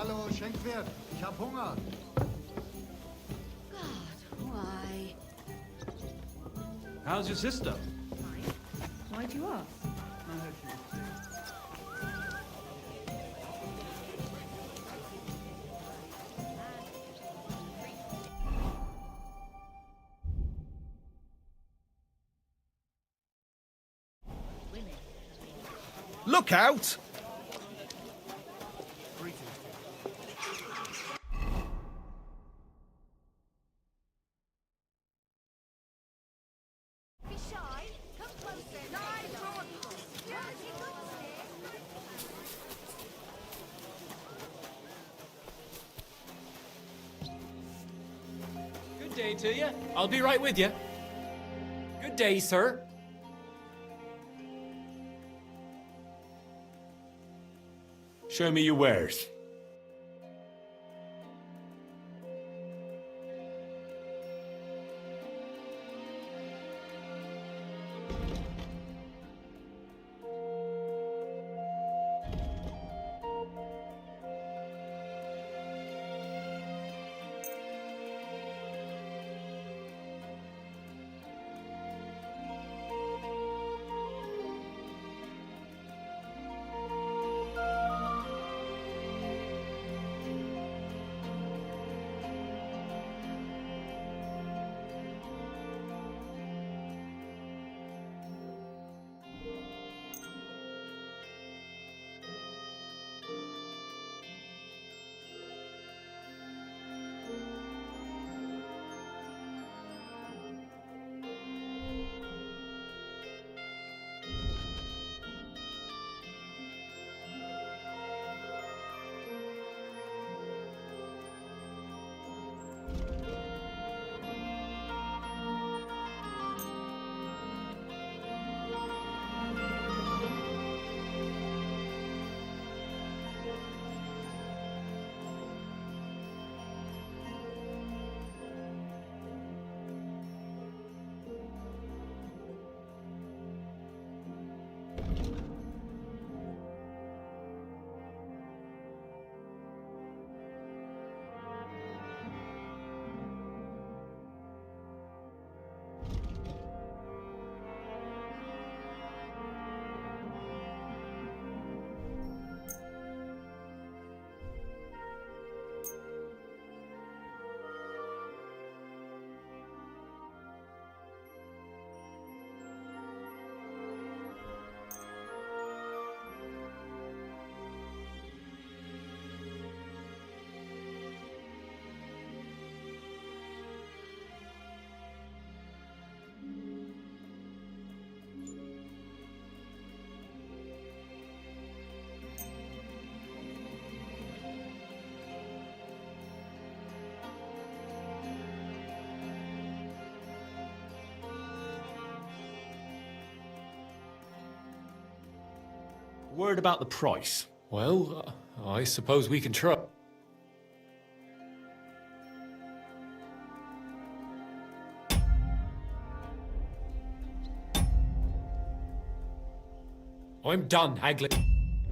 Hallo, Schenkwert. Ich hab Hunger. God, why? How's your sister? Why'd you ask? Look out! Be shy. Come closer. Good day to you. I'll be right with you. Good day, sir. Show me your wares. Word about the price. Well, I suppose we can try. I'm done haggling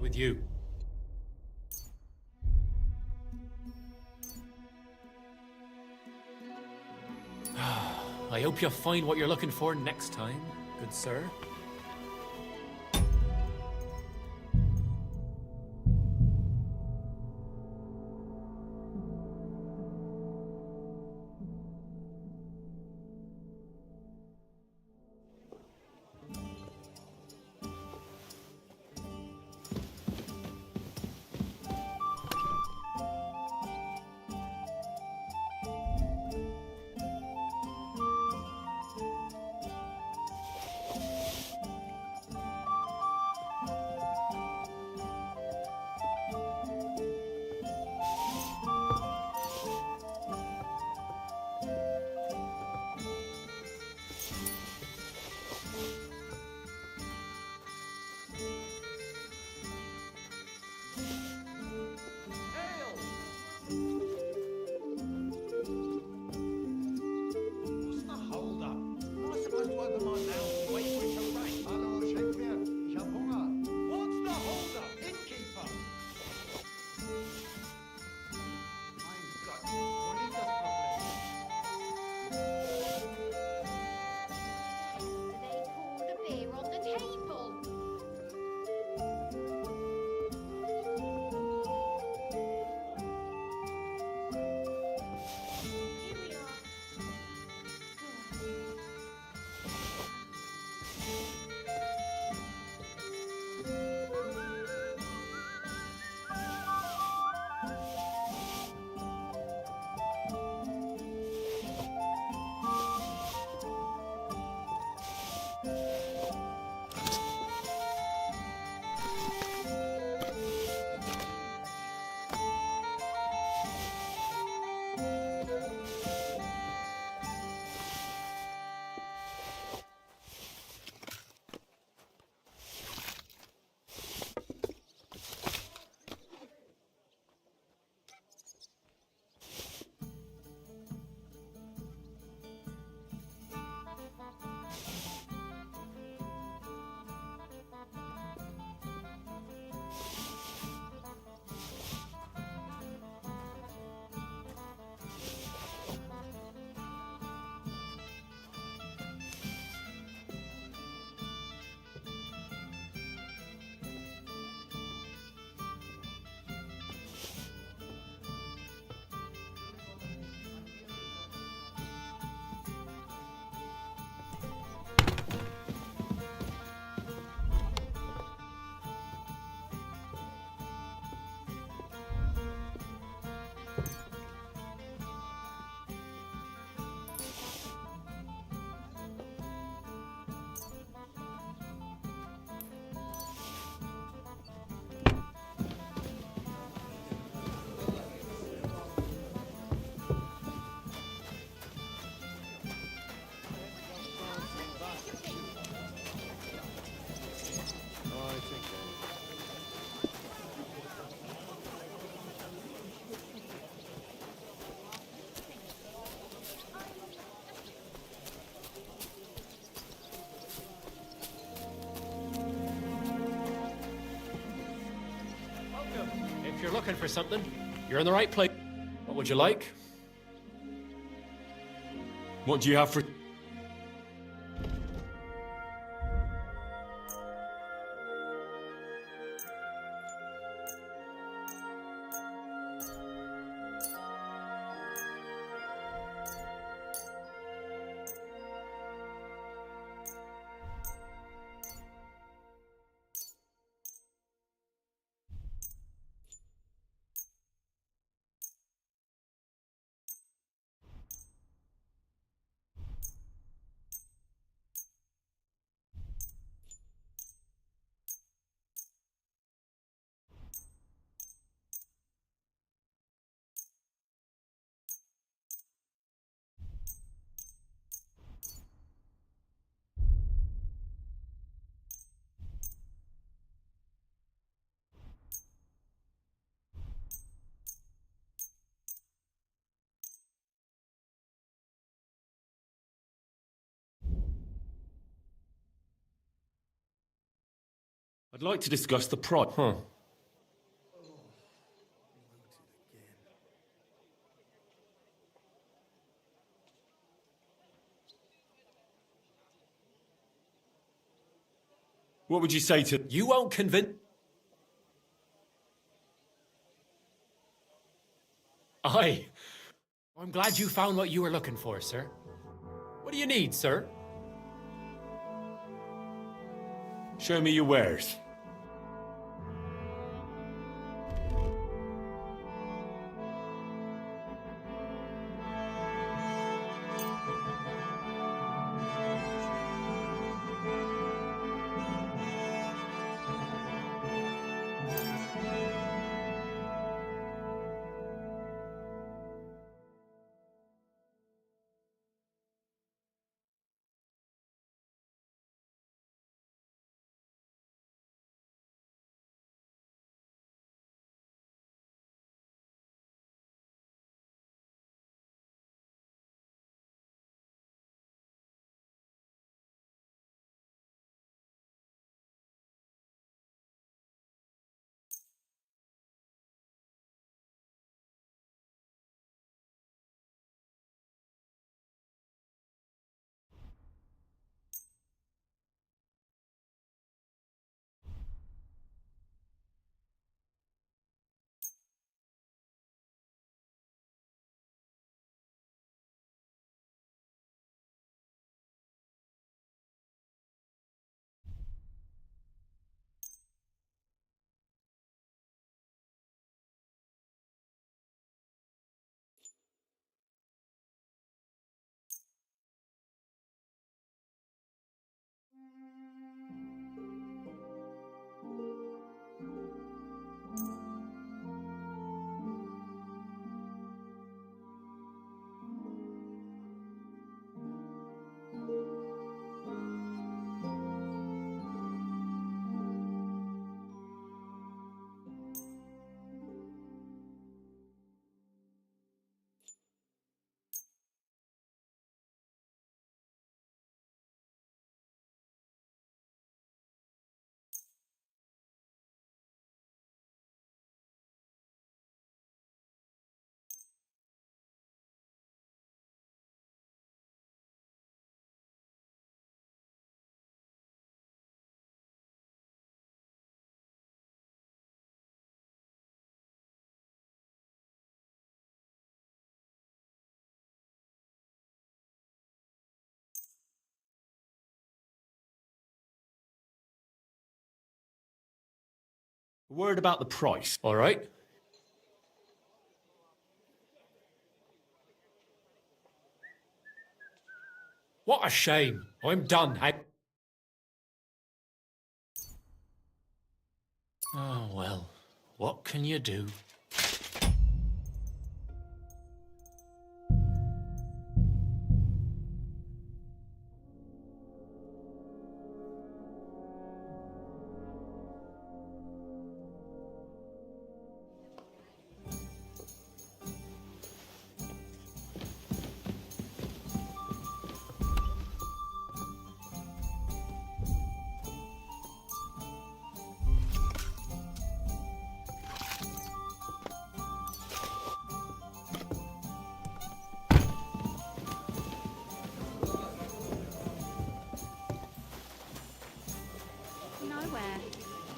with you. I hope you'll find what you're looking for next time, good sir. you're looking for something, you're in the right place. What would you like? What do you have for... I'd like to discuss the price. Huh. What would you say to... You won't convince... Aye. I'm glad you found what you were looking for, sir. What do you need, sir? Show me your wares. A word about the price. All right. What a shame. I'm done. Oh, well. What can you do? nowhere.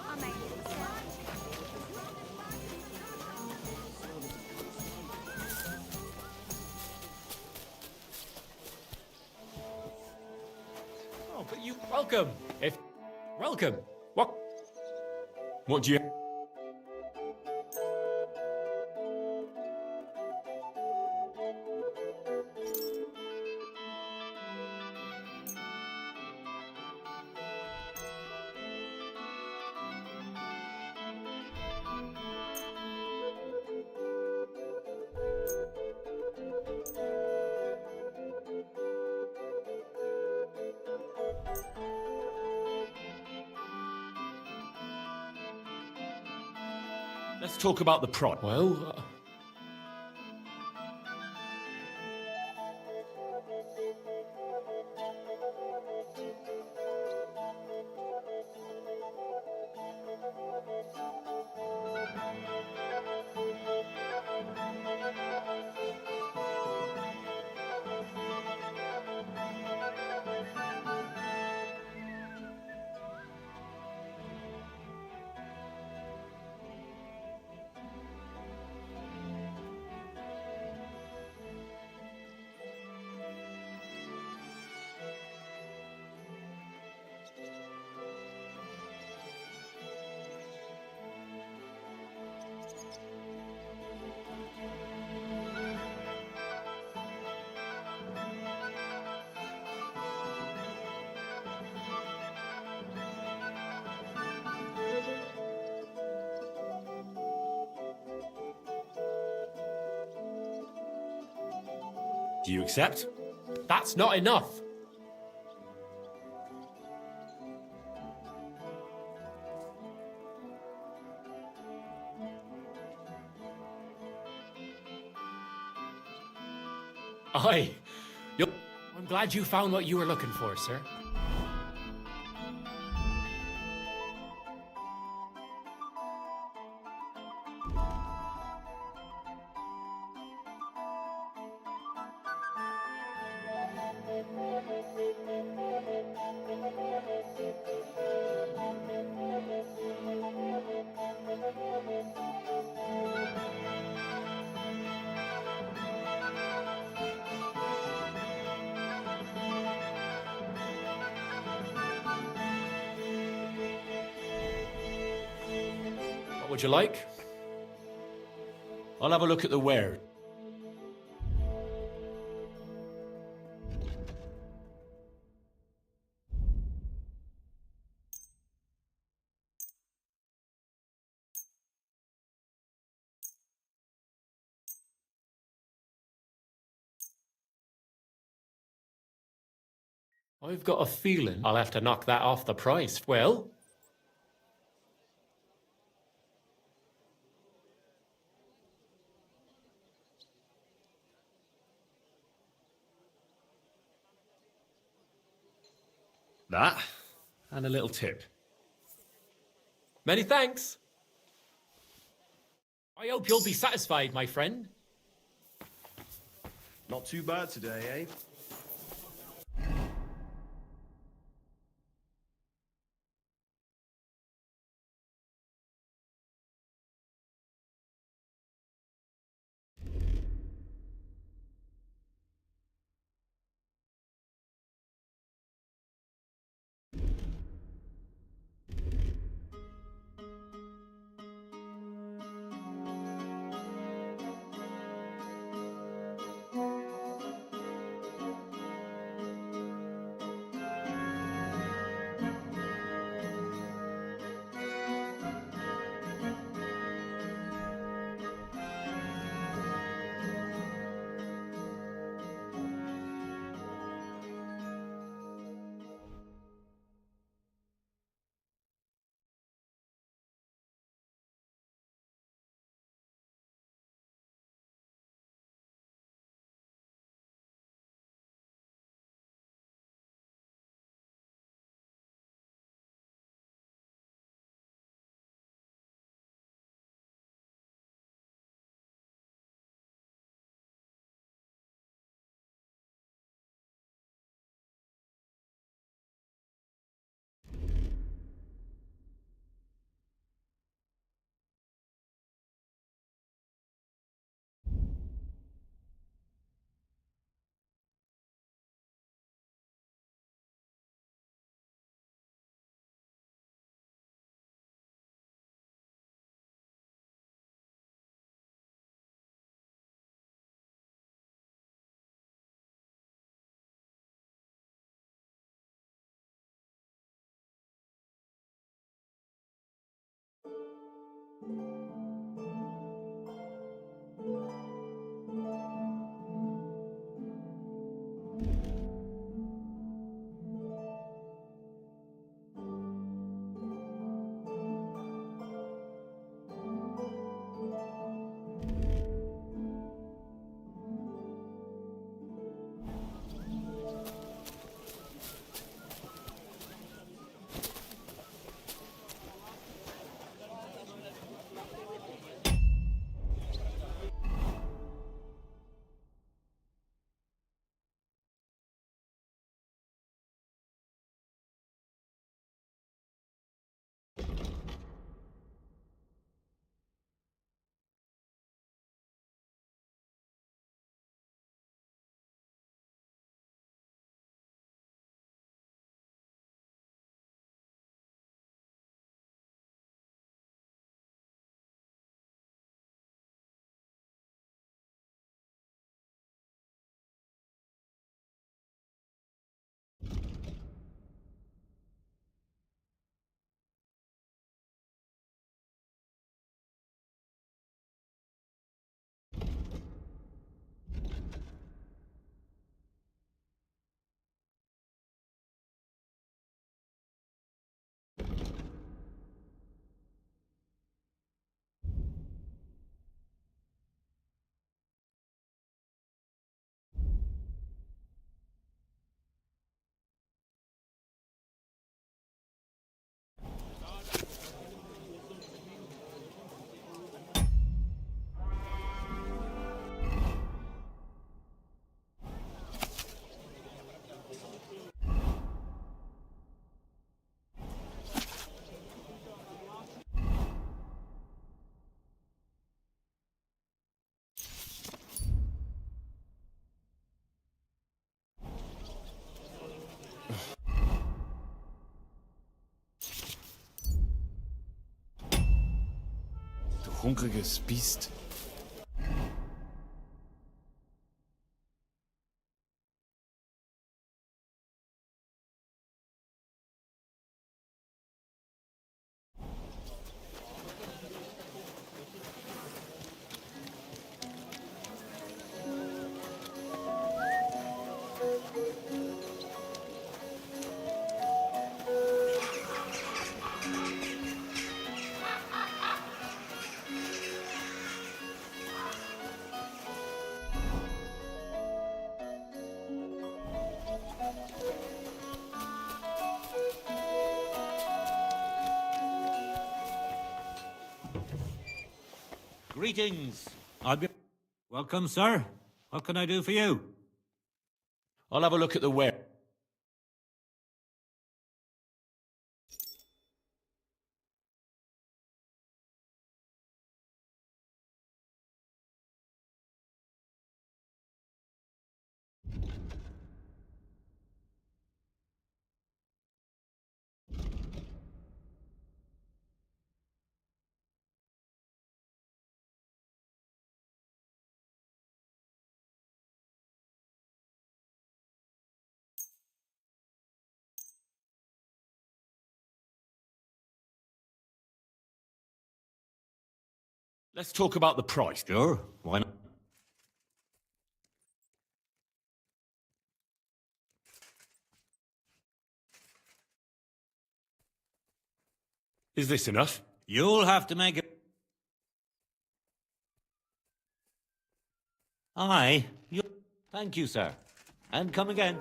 I made it myself. Oh, but you welcome. Welcome. What? What do you... Let's talk about the price. Well, Do you accept? that's not enough. I'm glad you found what you were looking for, sir. What would you like? I'll have a look at the ware. I've got a feeling I'll have to knock that off the price. Well, That, and a little tip. many thanks. I hope you'll be satisfied, my friend. Not too bad today, eh? Hungriges Biest. Greetings. Welcome, sir. What can I do for you? I'll have a look at the ware. Let's talk about the price. Sure. Why not? Is this enough? You'll have to make it. Aye. Thank you, sir. And come again.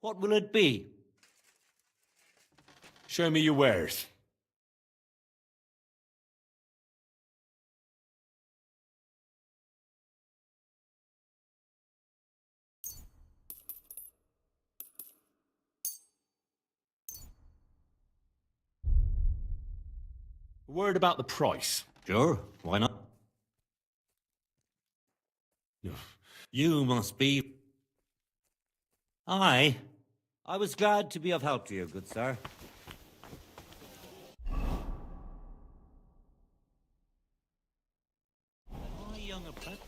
What will it be? Show me your wares. A word about the price. Sure, why not? You must be... Aye. I was glad to be of help to you, good sir. My young apprentice...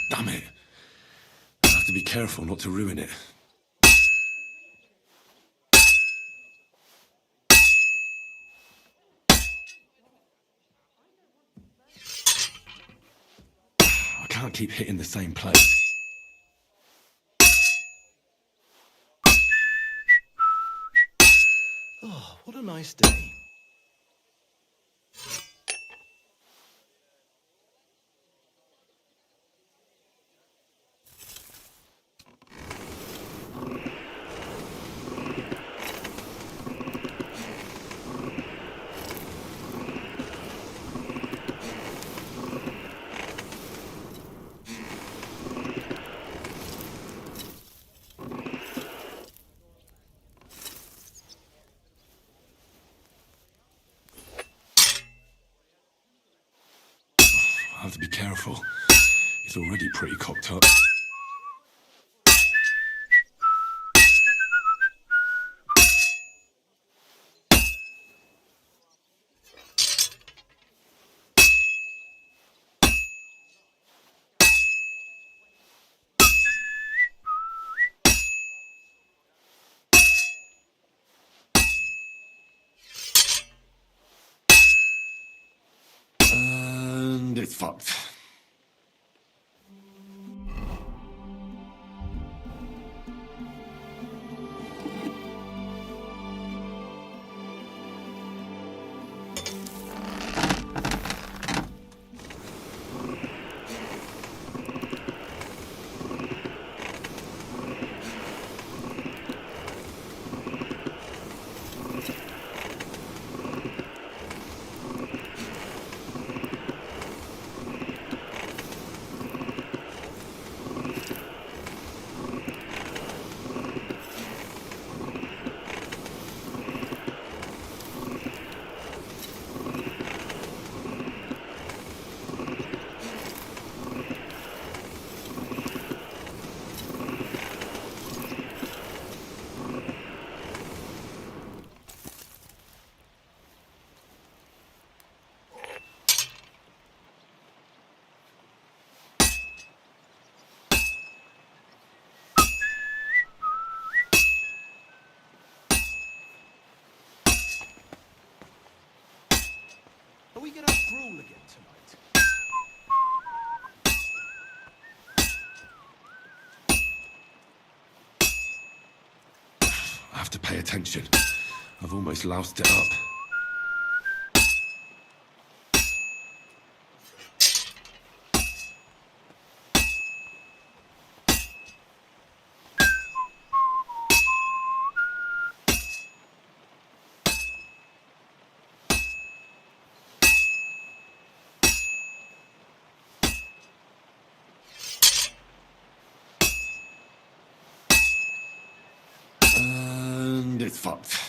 Damn it. I have to be careful not to ruin it. I can't keep hitting the same place. Oh, what a nice day. I have to be careful. It's already pretty cocked up. And it's fucked. school again tonight. I have to pay attention. I've almost loused it up. And it's fucked.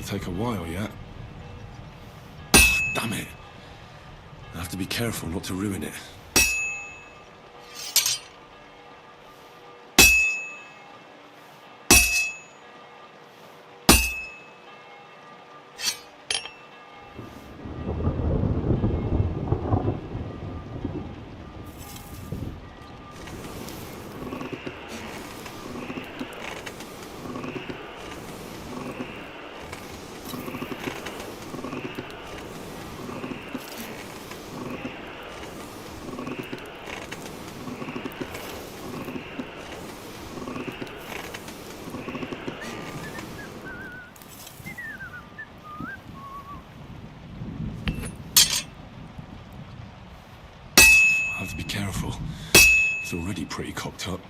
Take a while yet. Oh, damn it. I have to be careful not to ruin it. I have to be careful. It's already pretty cocked up.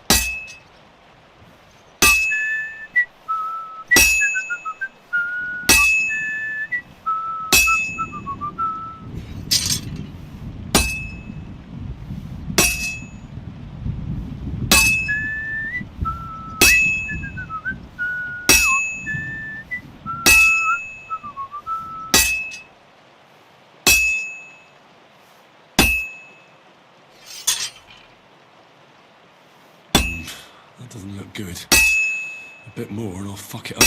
That doesn't look good. A bit more and I'll fuck it up.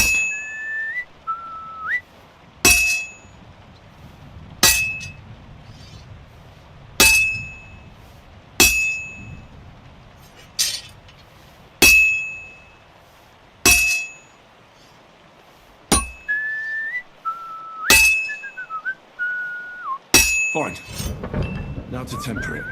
Fine. Now to temper it.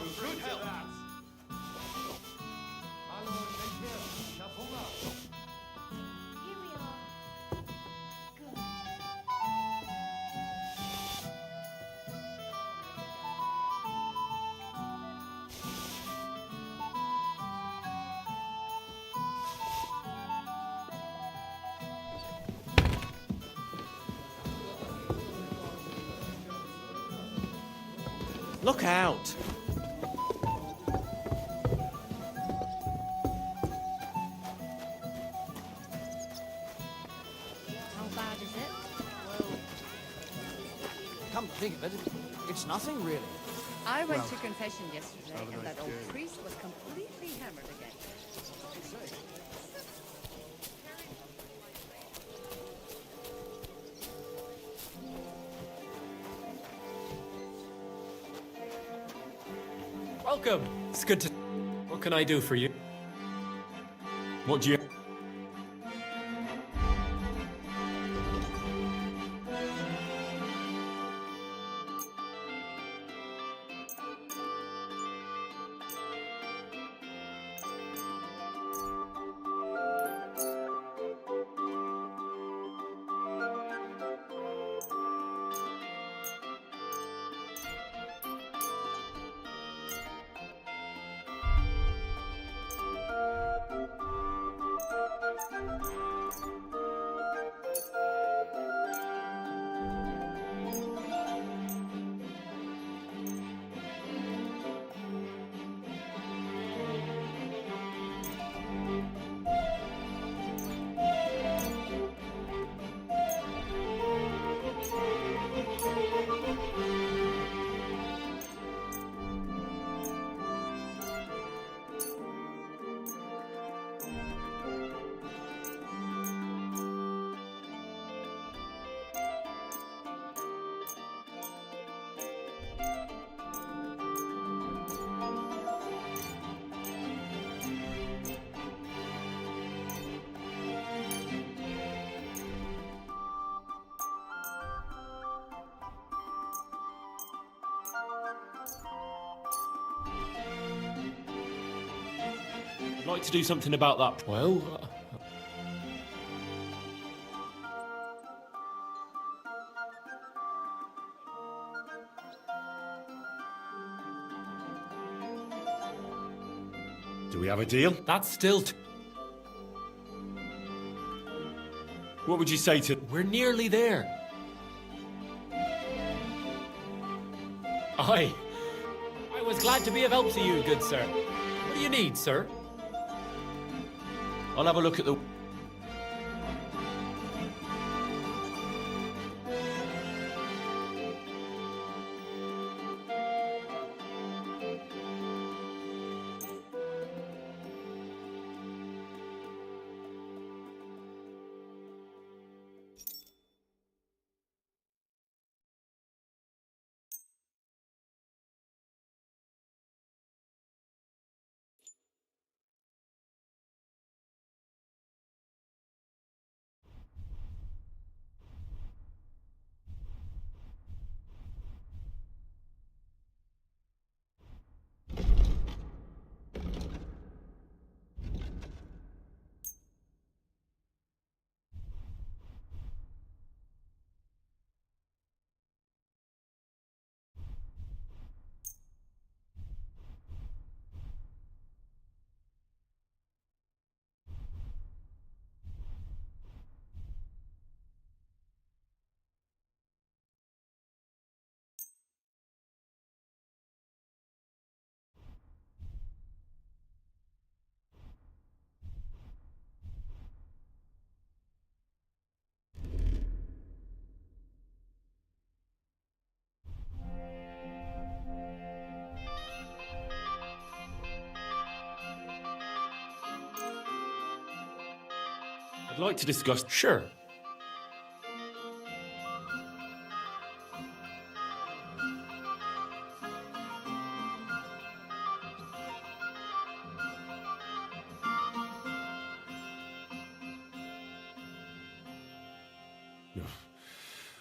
Hallo, denk her. Ich hab Hunger. Here we are. Good. Look out! How bad is it? Come to think of it, it's nothing really. I went to confession yesterday, and that old priest was completely hammered again. Welcome. It's good to. What can I do for you? What do you... I'd like to do something about that. Well, Do we have a deal? that's still. What would you say to... We're nearly there. I was glad to be of help to you, good sir. What do you need, sir? I'll have a look at the... I'd like to discuss... Sure.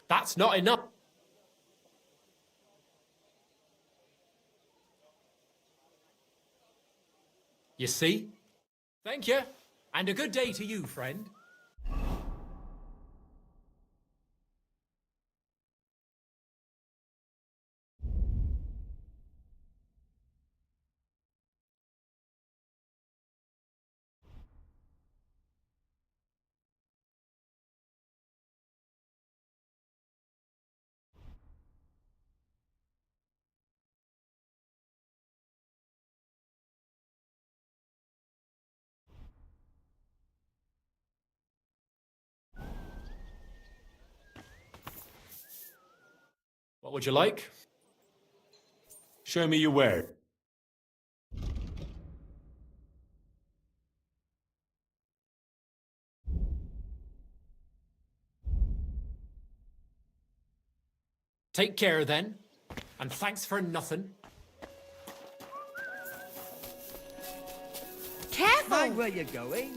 That's not enough. You see? Thank you. And a good day to you, friend. What would you like? Show me your ware. Take care then. And thanks for nothing. Careful! Mind where you're going?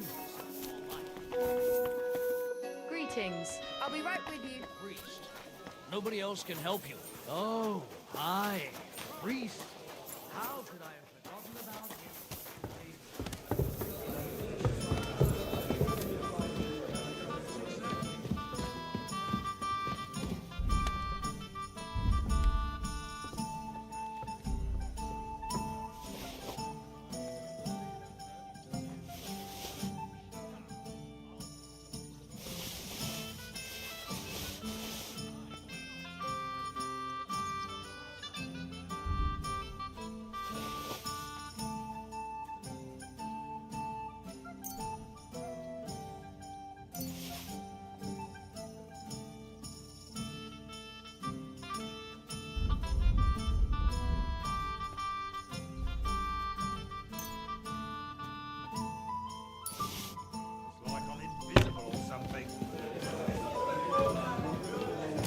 Greetings. I'll be right with you. Priest. Nobody else can help you. Oh, aye. Priest. How could I have forgotten about him? It's like I'm invisible or something.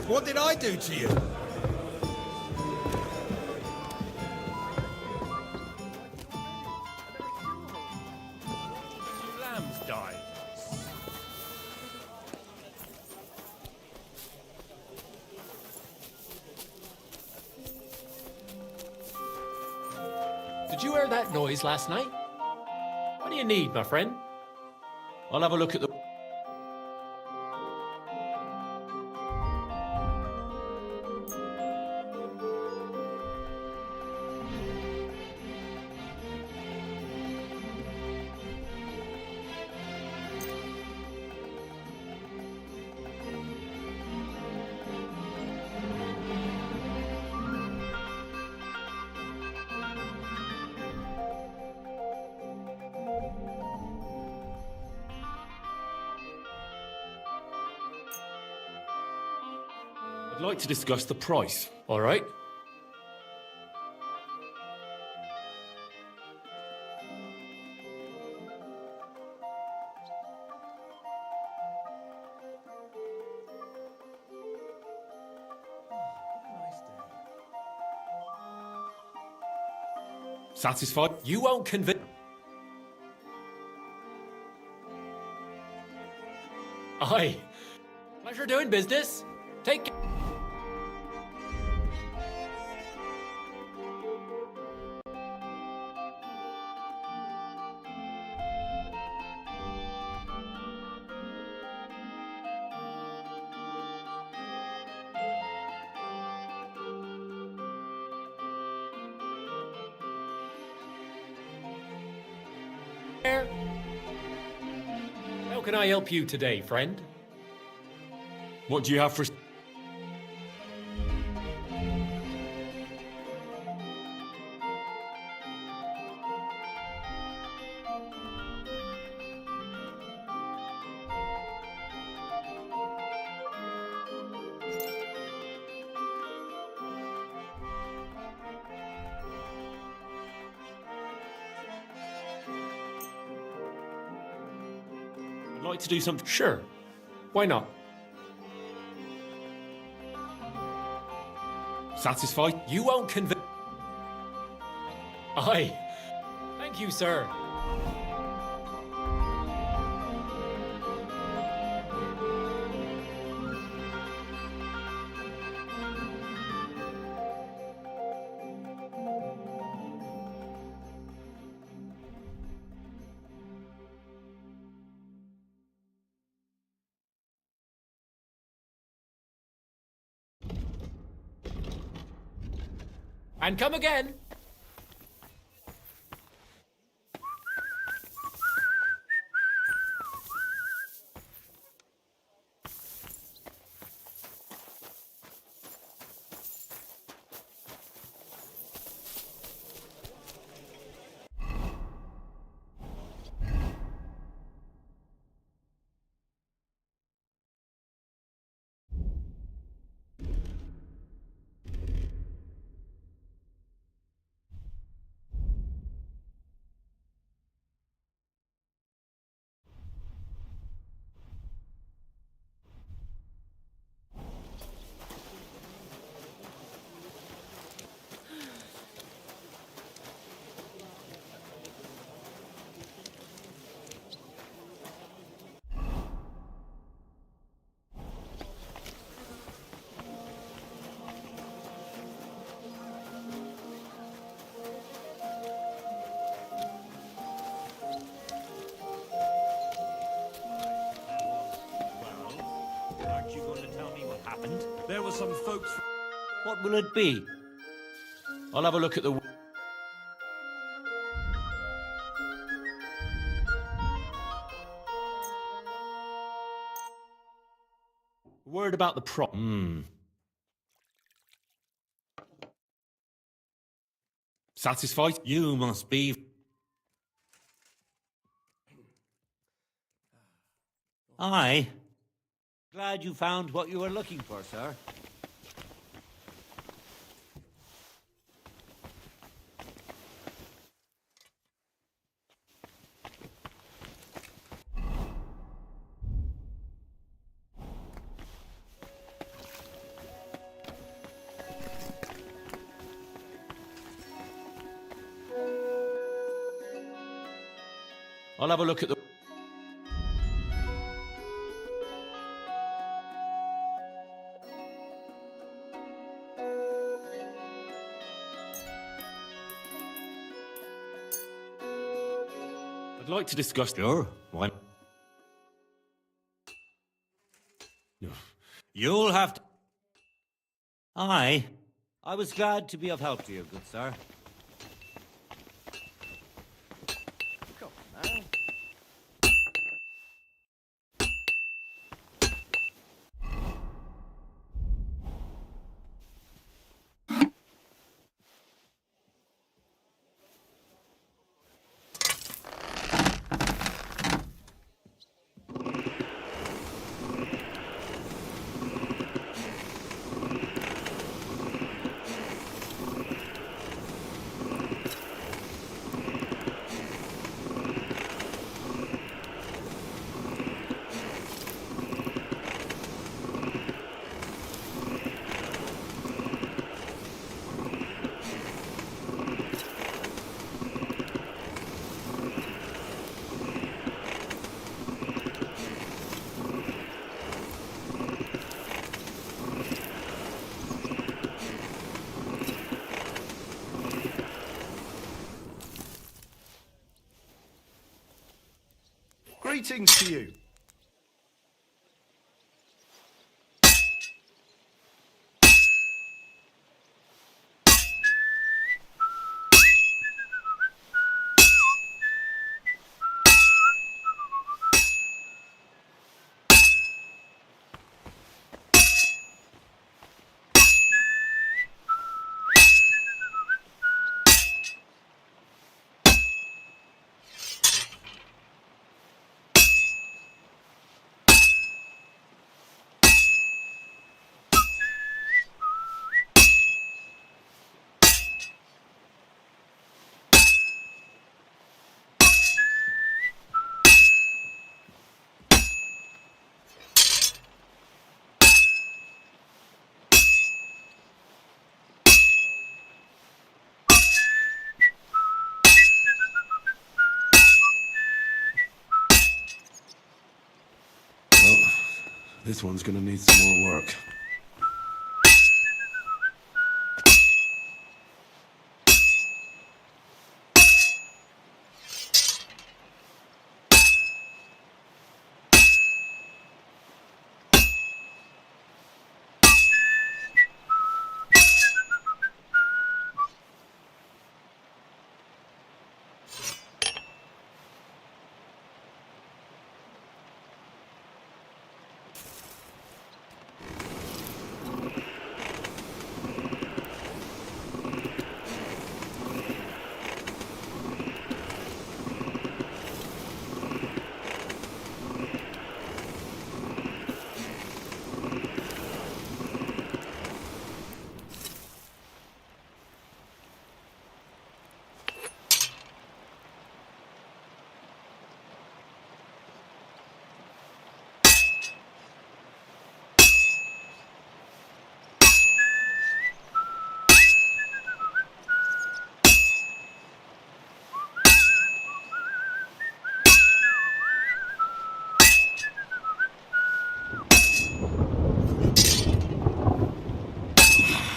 What did I do to you? Lambs died. Did you hear that noise last night? What do you need, my friend? I'll have a look at the... I'd like to discuss the price. All right. Satisfied? You won't convince. Aye. Pleasure doing business. Take care. How can I help you today, friend? What do you have for... I'd like to do something... Sure. Why not? Satisfied? You won't convince. Aye. Thank you, sir. And come again. Well, aren't you going to tell me what happened? There were some folks. What will it be? I'll have a look at the. Word about the prop. Satisfied? You must be. Aye. Glad you found what you were looking for, sir. I'll have a look at the. I'd like to discuss. Sure. Why? No. You'll have to. Aye. I was glad to be of help to you, good sir. Greetings to you. This one's gonna need some more work.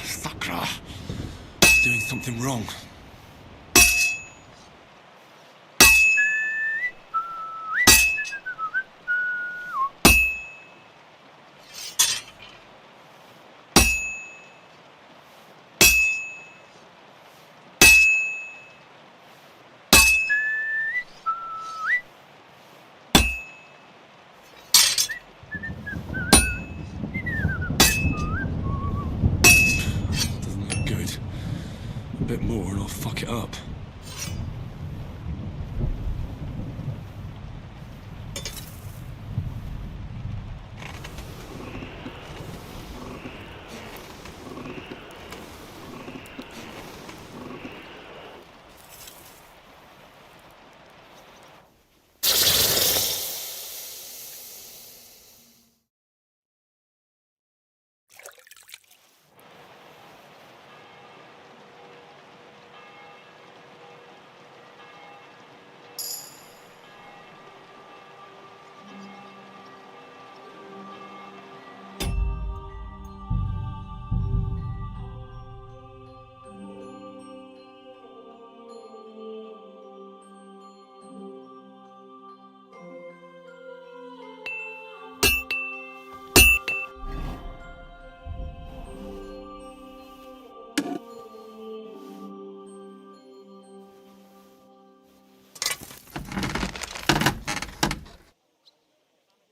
Sakra. Doing something wrong. Doesn't look good. A bit more and I'll fuck it up.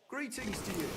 Greetings to you.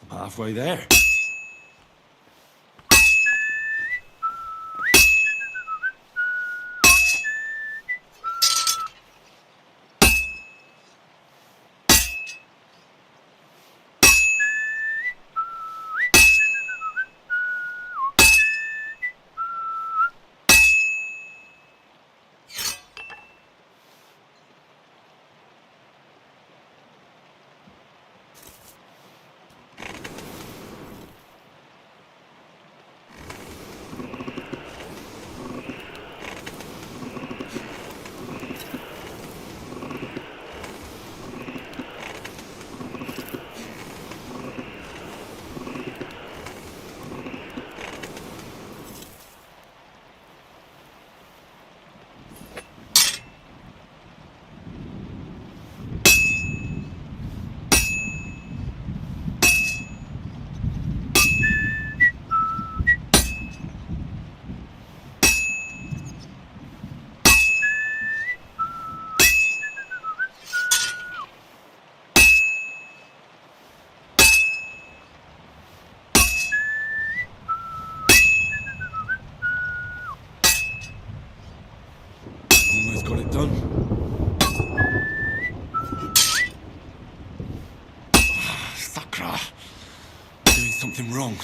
Halfway there. Almost got it done. Sakra. Doing something wrong.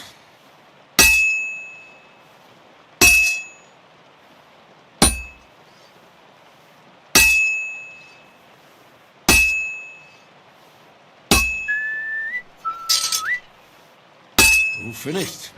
all finished.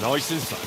Nice and slow.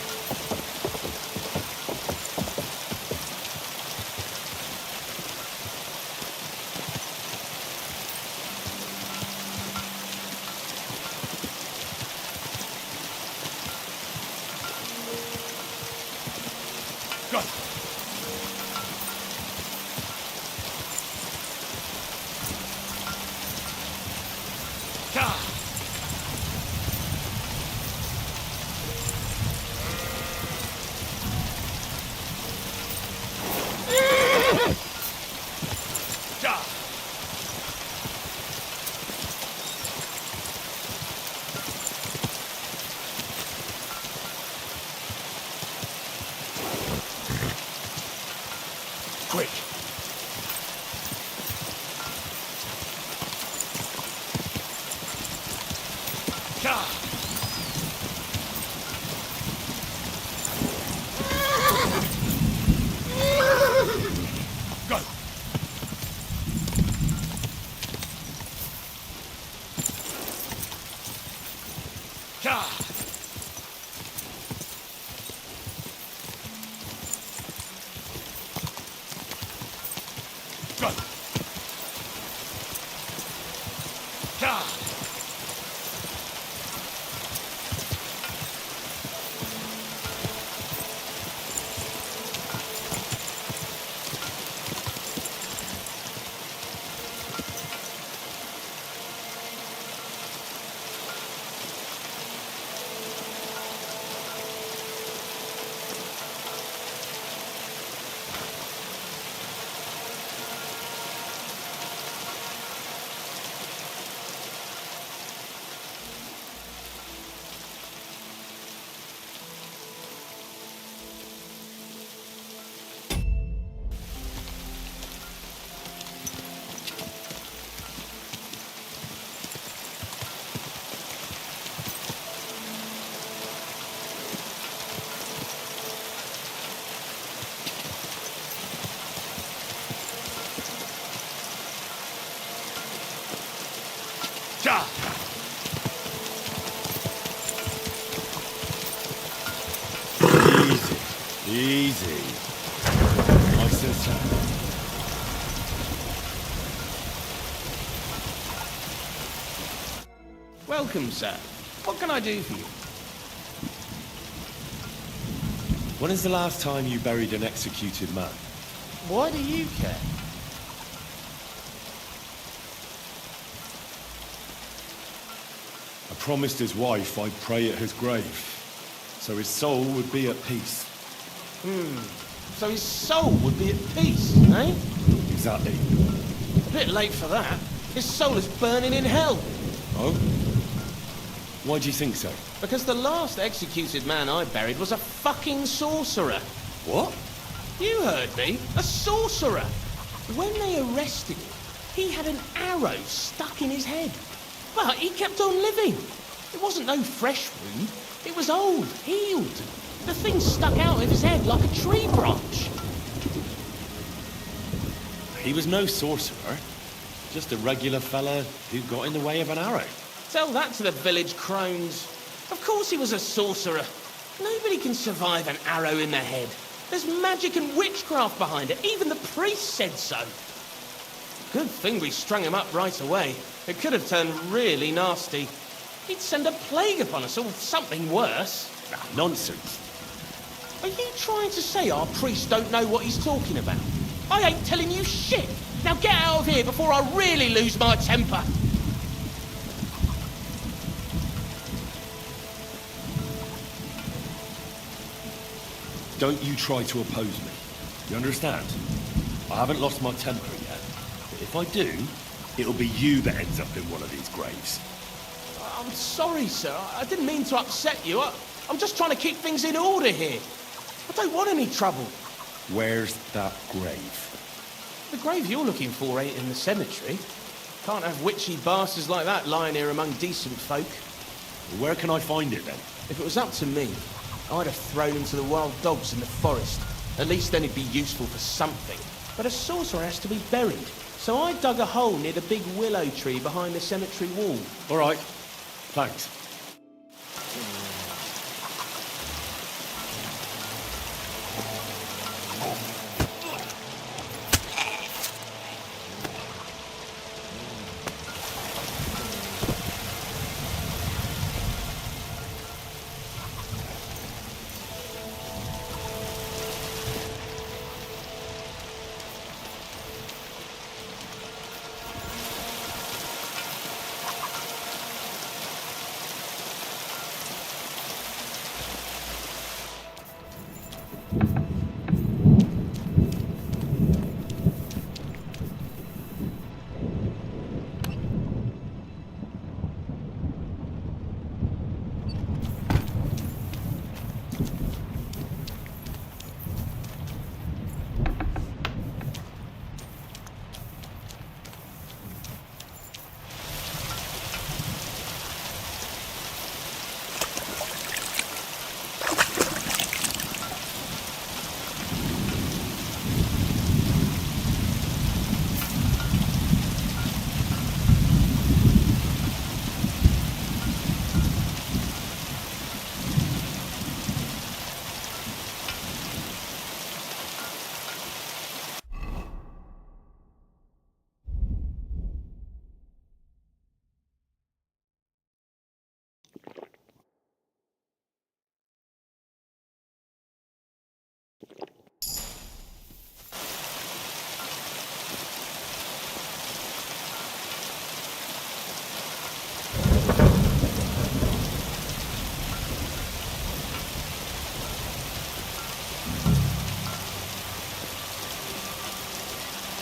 Go. Quick. Go. Go. Easy. Nice and slow. Welcome, sir. What can I do for you? When is the last time you buried an executed man? Why do you care? I promised his wife I'd pray at his grave, so his soul would be at peace. So his soul would be at peace, eh? Exactly. A bit late for that. His soul is burning in hell. Oh? Why do you think so? Because the last executed man I buried was a fucking sorcerer. What? You heard me. A sorcerer. When they arrested him, he had an arrow stuck in his head. But he kept on living. It wasn't no fresh wound. It was old, healed. The thing stuck out of his head like a tree branch. He was no sorcerer. Just a regular fella who got in the way of an arrow. Tell that to the village crones. Of course he was a sorcerer. Nobody can survive an arrow in the head. There's magic and witchcraft behind it. Even the priest said so. Good thing we strung him up right away. It could have turned really nasty. He'd send a plague upon us or something worse. Ah, nonsense. Are you trying to say our priests don't know what he's talking about? I ain't telling you shit. Now get out of here before I really lose my temper. Don't you try to oppose me. You understand? I haven't lost my temper yet. But if I do, it'll be you that ends up in one of these graves. I'm sorry, sir. I didn't mean to upset you. I'm just trying to keep things in order here. I don't want any trouble. Where's that grave? The grave you're looking for ain't in the cemetery. Can't have witchy bastards like that lying here among decent folk. Well, where can I find it then? If it was up to me, I'd have thrown him to the wild dogs in the forest. At least then he'd be useful for something. But a sorcerer has to be buried. So I dug a hole near the big willow tree behind the cemetery wall. All right. Thanks.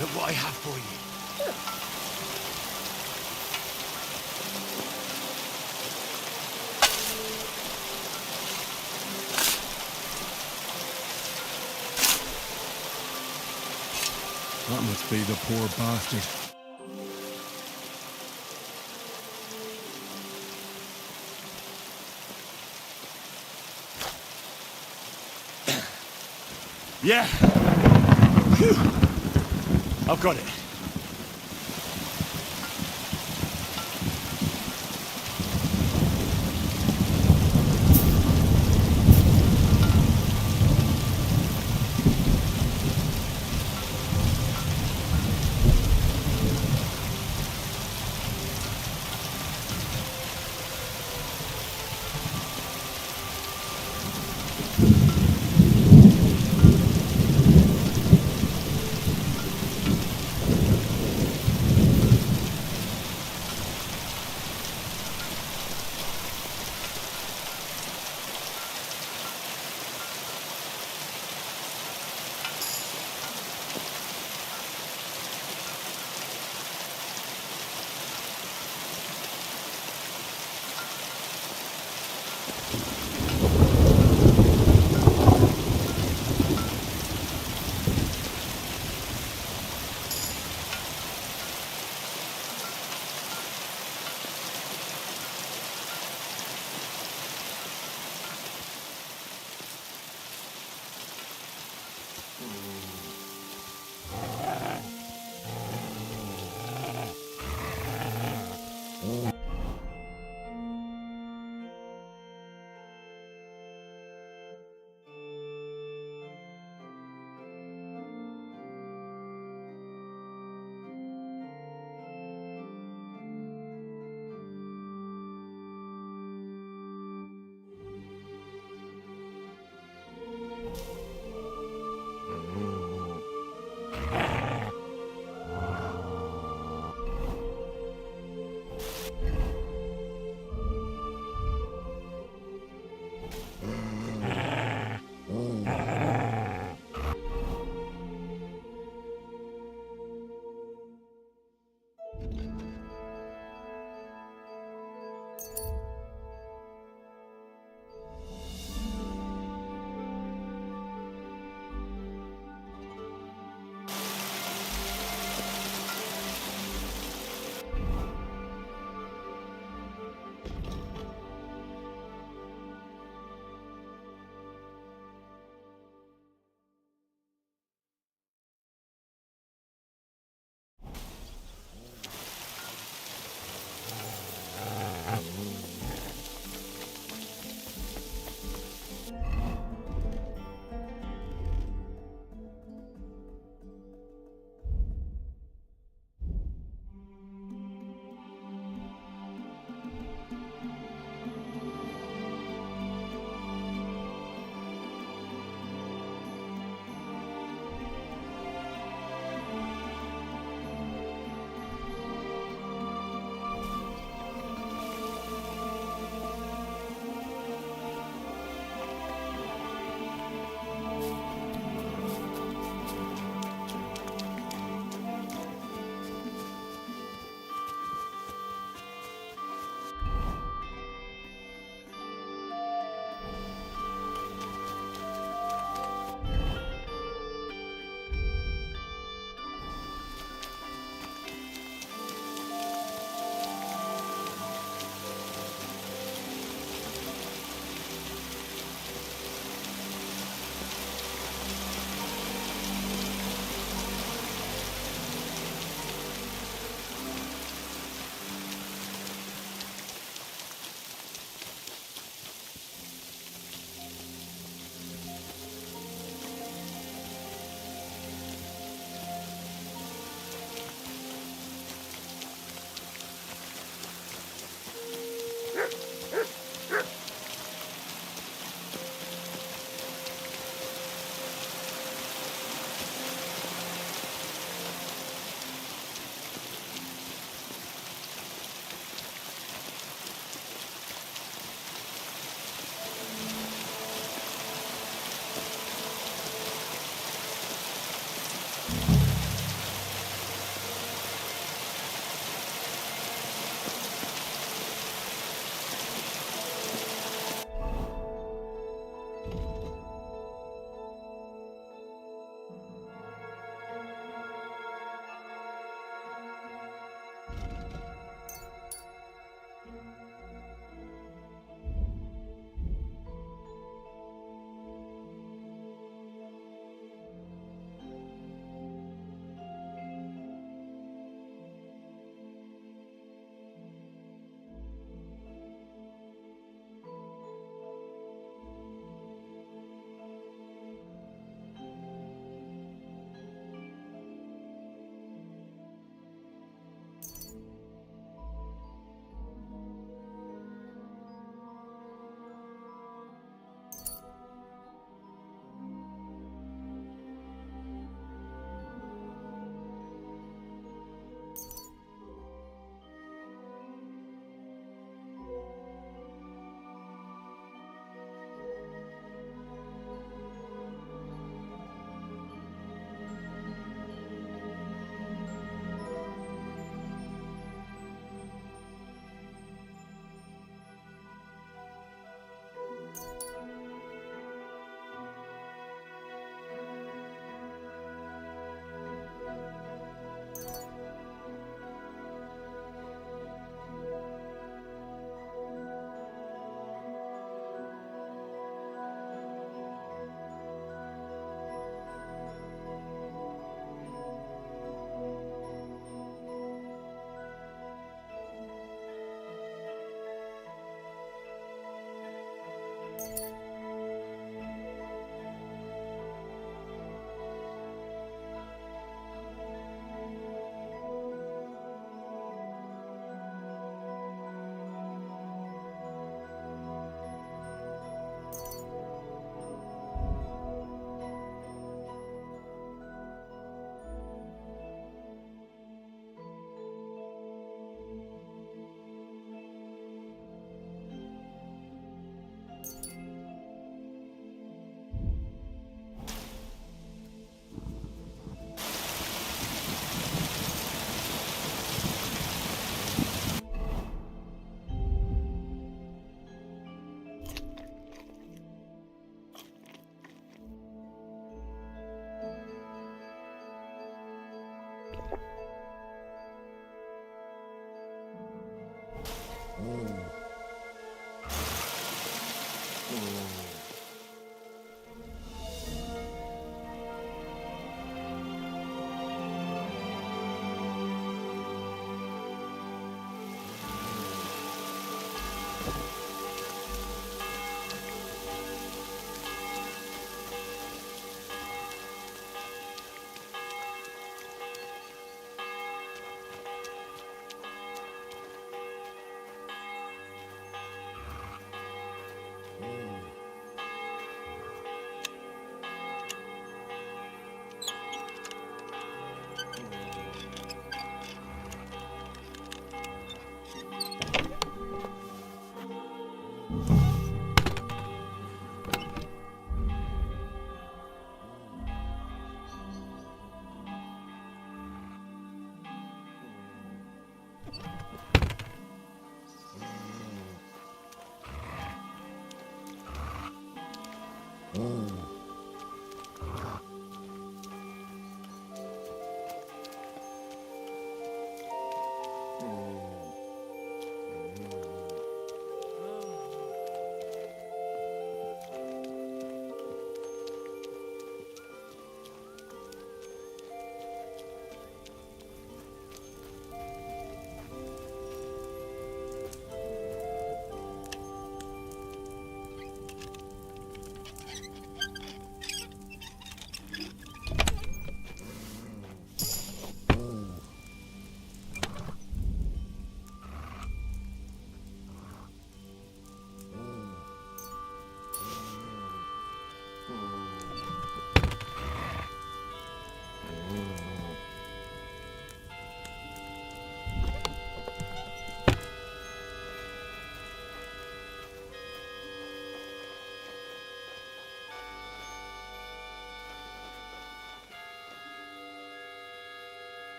Look what I have for you. That must be the poor bastard. Yeah. Phew. I've got it.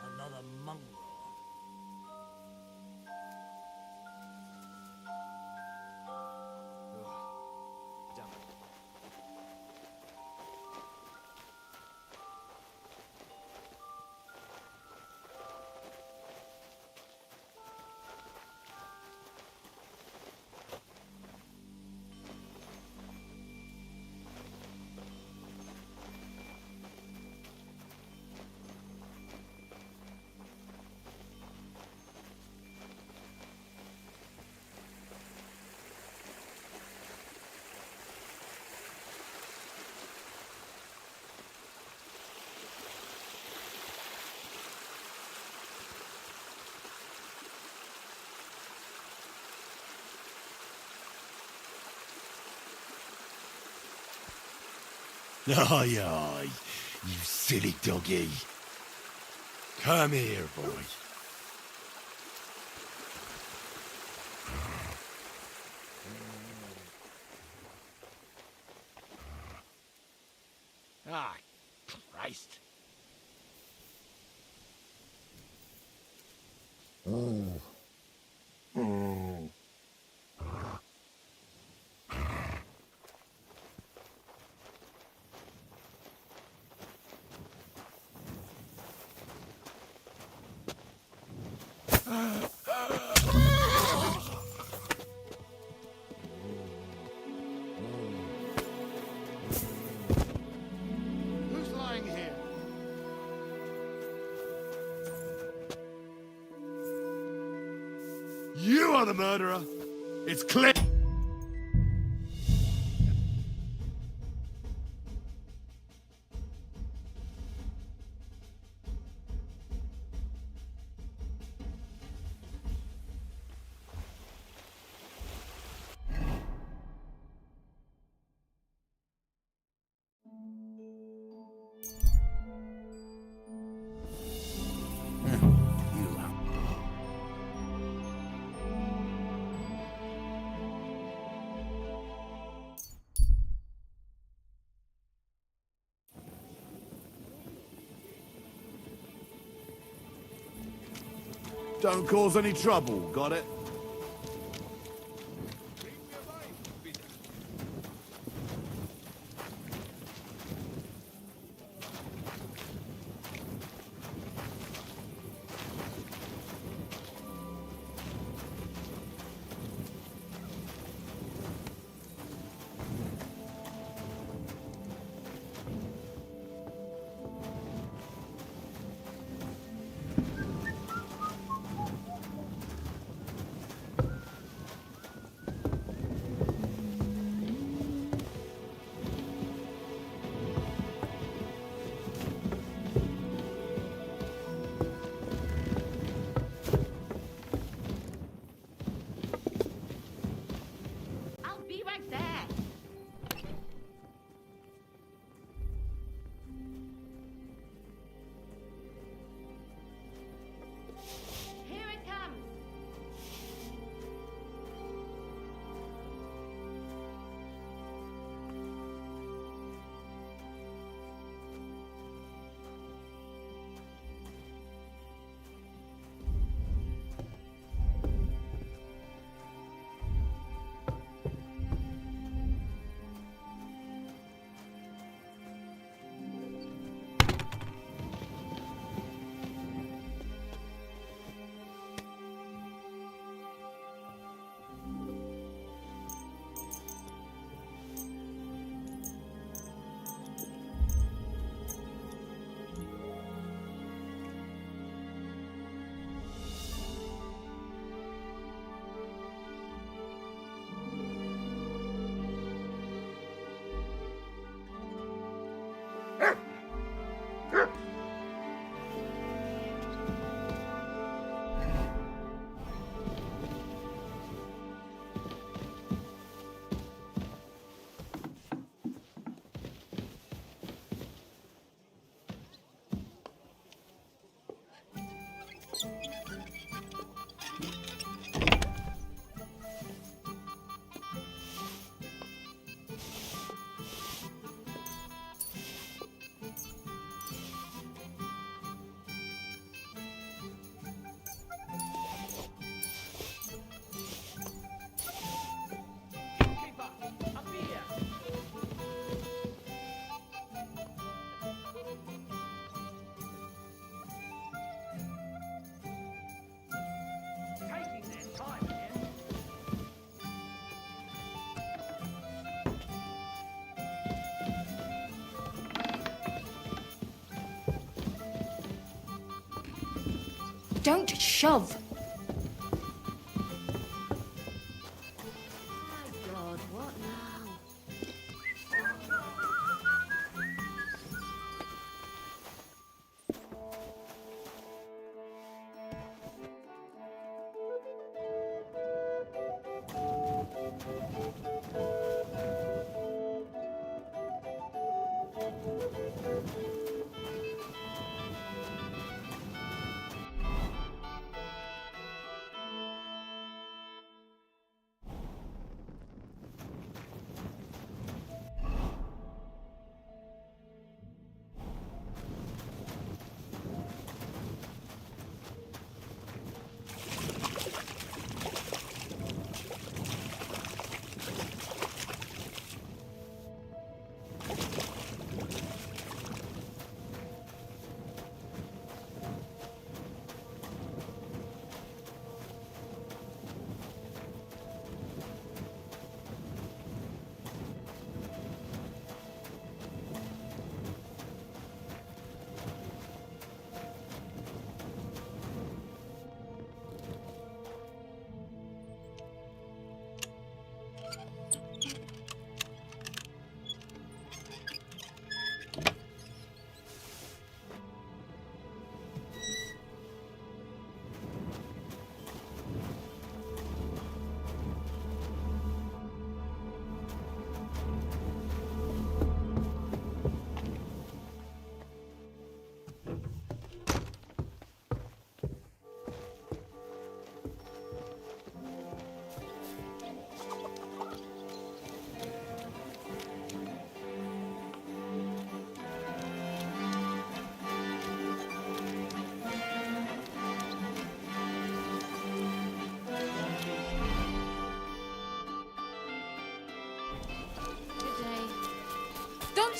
Another mongrel. Damn it. Aye, aye, you silly doggy. Come here, boy. Ah, Christ. Who's lying here? You are the murderer. It's clear. Don't cause any trouble, got it? I'll be right back. Here it comes. Don't shove. My God, what now?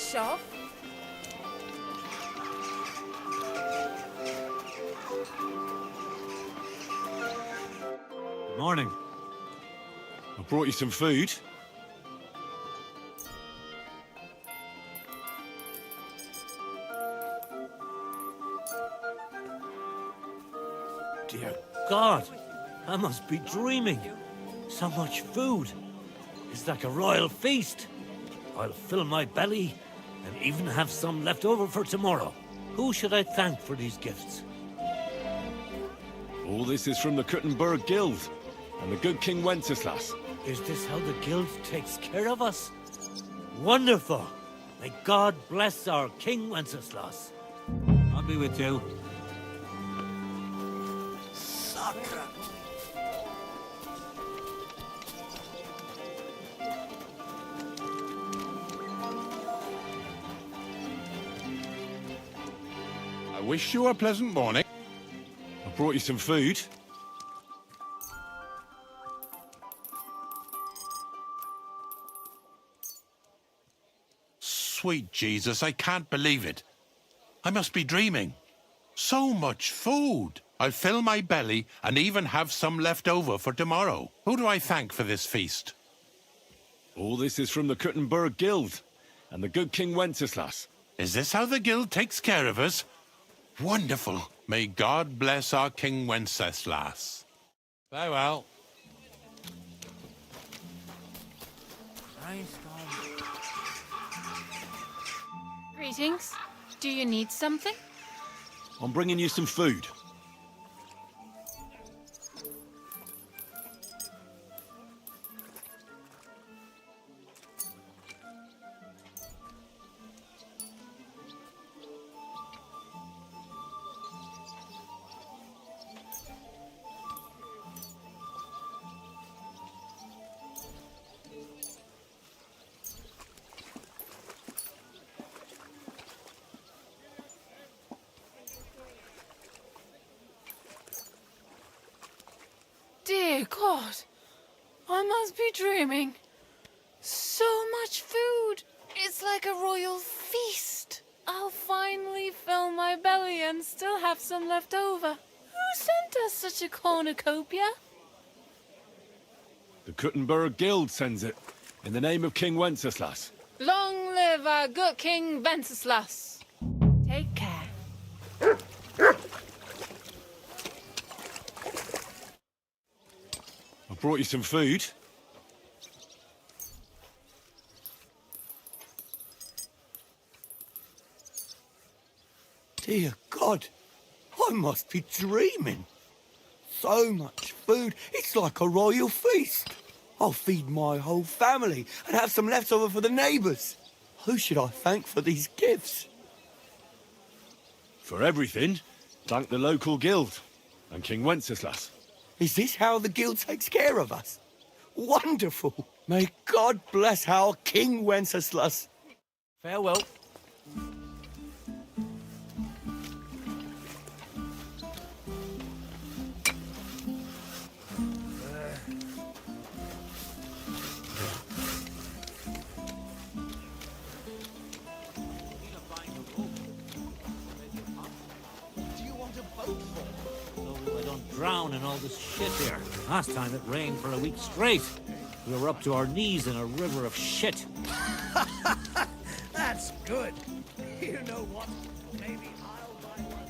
finish off. Good morning. I brought you some food. Dear God, I must be dreaming. So much food. It's like a royal feast. I'll fill my belly and even have some left over for tomorrow. Who should I thank for these gifts? All this is from the Kuttenberg Guild and the good King Wenceslas. Is this how the guild takes care of us? Wonderful. May God bless our King Wenceslas. I'll be with you. I wish you a pleasant morning. I brought you some food. Sweet Jesus, I can't believe it. I must be dreaming. So much food. I'll fill my belly and even have some left over for tomorrow. Who do I thank for this feast? All this is from the Kuttenberg Guild and the good King Wenceslas. Is this how the guild takes care of us? Wonderful. May God bless our King Wenceslas. Farewell. Greetings. Do you need something? I'm bringing you some food. Dear God, I must be dreaming. So much food. It's like a royal feast. I'll finally fill my belly and still have some left over. Who sent us such a cornucopia? The Kuttenberg Guild sends it in the name of King Wenceslas. Long live our good King Wenceslas. Take care. I brought you some food. Dear God, I must be dreaming. So much food, it's like a royal feast. I'll feed my whole family and have some left over for the neighbours. Who should I thank for these gifts? For everything, thank the local guild and King Wenceslas. Is this how the guild takes care of us? Wonderful. May God bless our King Wenceslas. Farewell. Drown in all this shit here. Last time it rained for a week straight. We were up to our knees in a river of shit. That's good. You know what? Maybe I'll buy one.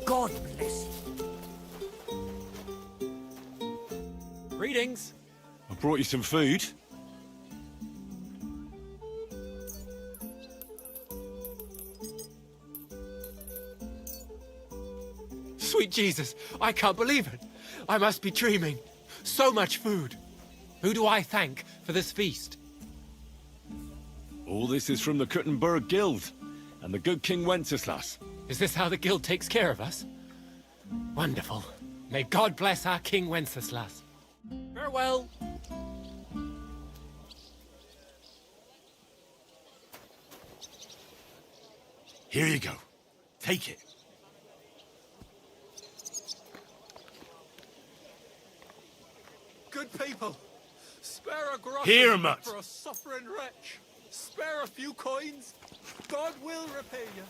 God bless you. Greetings. I brought you some food. Sweet Jesus, I can't believe it. I must be dreaming. So much food. Who do I thank for this feast? All this is from the Kuttenberg Guild and the good King Wenceslas. Is this how the guild takes care of us? Wonderful. May God bless our King Wenceslas. Farewell. Here you go. Take it. Good people, spare a groschen Here, Mutt. for a suffering wretch. Spare a few coins. God will repay you.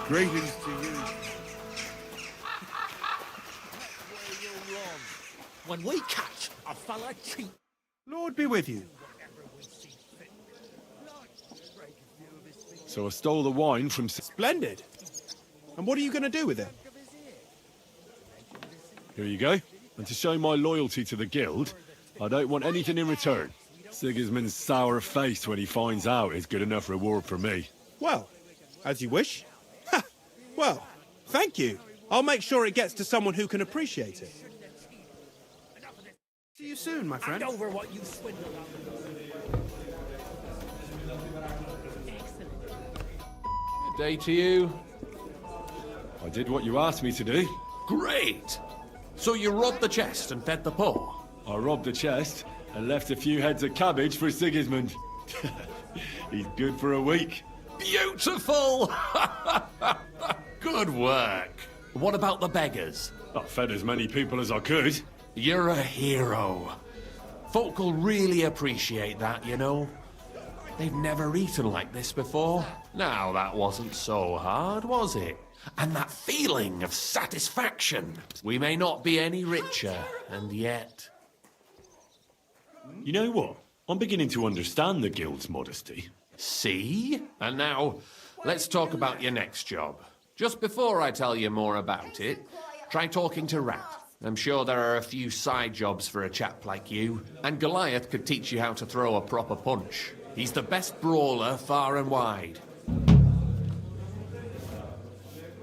Greetings to you. When we catch a fella cheat, Lord be with you. So I stole the wine from... Splendid. And what are you going to do with it? Here you go. And to show my loyalty to the guild, I don't want anything in return. Sigismund's sour face when he finds out is good enough reward for me. Well, as you wish. Ha! Well, thank you. I'll make sure it gets to someone who can appreciate it. See you soon, my friend. hand over what you swindled on. Good day to you. I did what you asked me to do. Great! So you robbed the chest and fed the poor? I robbed the chest and left a few heads of cabbage for Sigismund. He's good for a week. Beautiful! Good work. What about the beggars? I fed as many people as I could. You're a hero. Folk will really appreciate that, you know. They've never eaten like this before. Now, that wasn't so hard, was it? And that feeling of satisfaction. We may not be any richer, and yet... You know what? I'm beginning to understand the guild's modesty. See? And now, let's talk about your next job. Just before I tell you more about it, try talking to Rat. I'm sure there are a few side jobs for a chap like you, and Goliath could teach you how to throw a proper punch. He's the best brawler far and wide.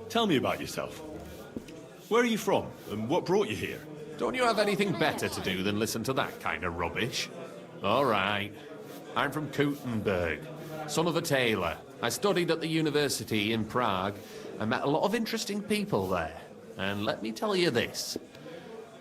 Tell me about yourself. Where are you from, and what brought you here? Don't you have anything better to do than listen to that kind of rubbish? All right. I'm from Kuttenberg, son of a tailor. I studied at the university in Prague and met a lot of interesting people there. And let me tell you this.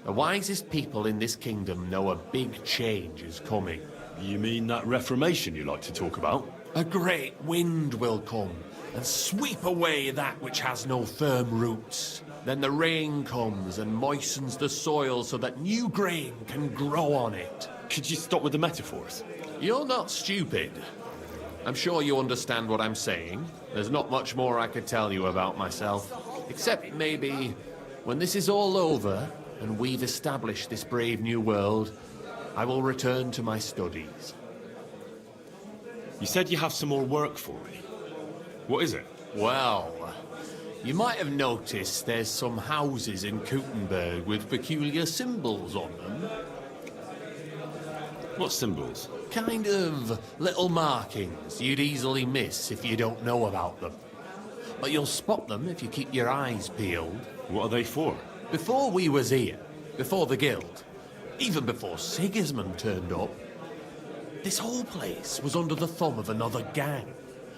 The wisest people in this kingdom know a big change is coming. You mean that reformation you like to talk about? A great wind will come and sweep away that which has no firm roots. Then the rain comes and moistens the soil so that new grain can grow on it. Could you stop with the metaphors? You're not stupid. I'm sure you understand what I'm saying. There's not much more I could tell you about myself. Except maybe when this is all over and we've established this brave new world, I will return to my studies. You said you have some more work for me. What is it? Well, you might have noticed there's some houses in Kuttenberg with peculiar symbols on them. What symbols? Kind of little markings you'd easily miss if you don't know about them. But you'll spot them if you keep your eyes peeled. What are they for? Before we was here, before the guild, even before Sigismund turned up, this whole place was under the thumb of another gang.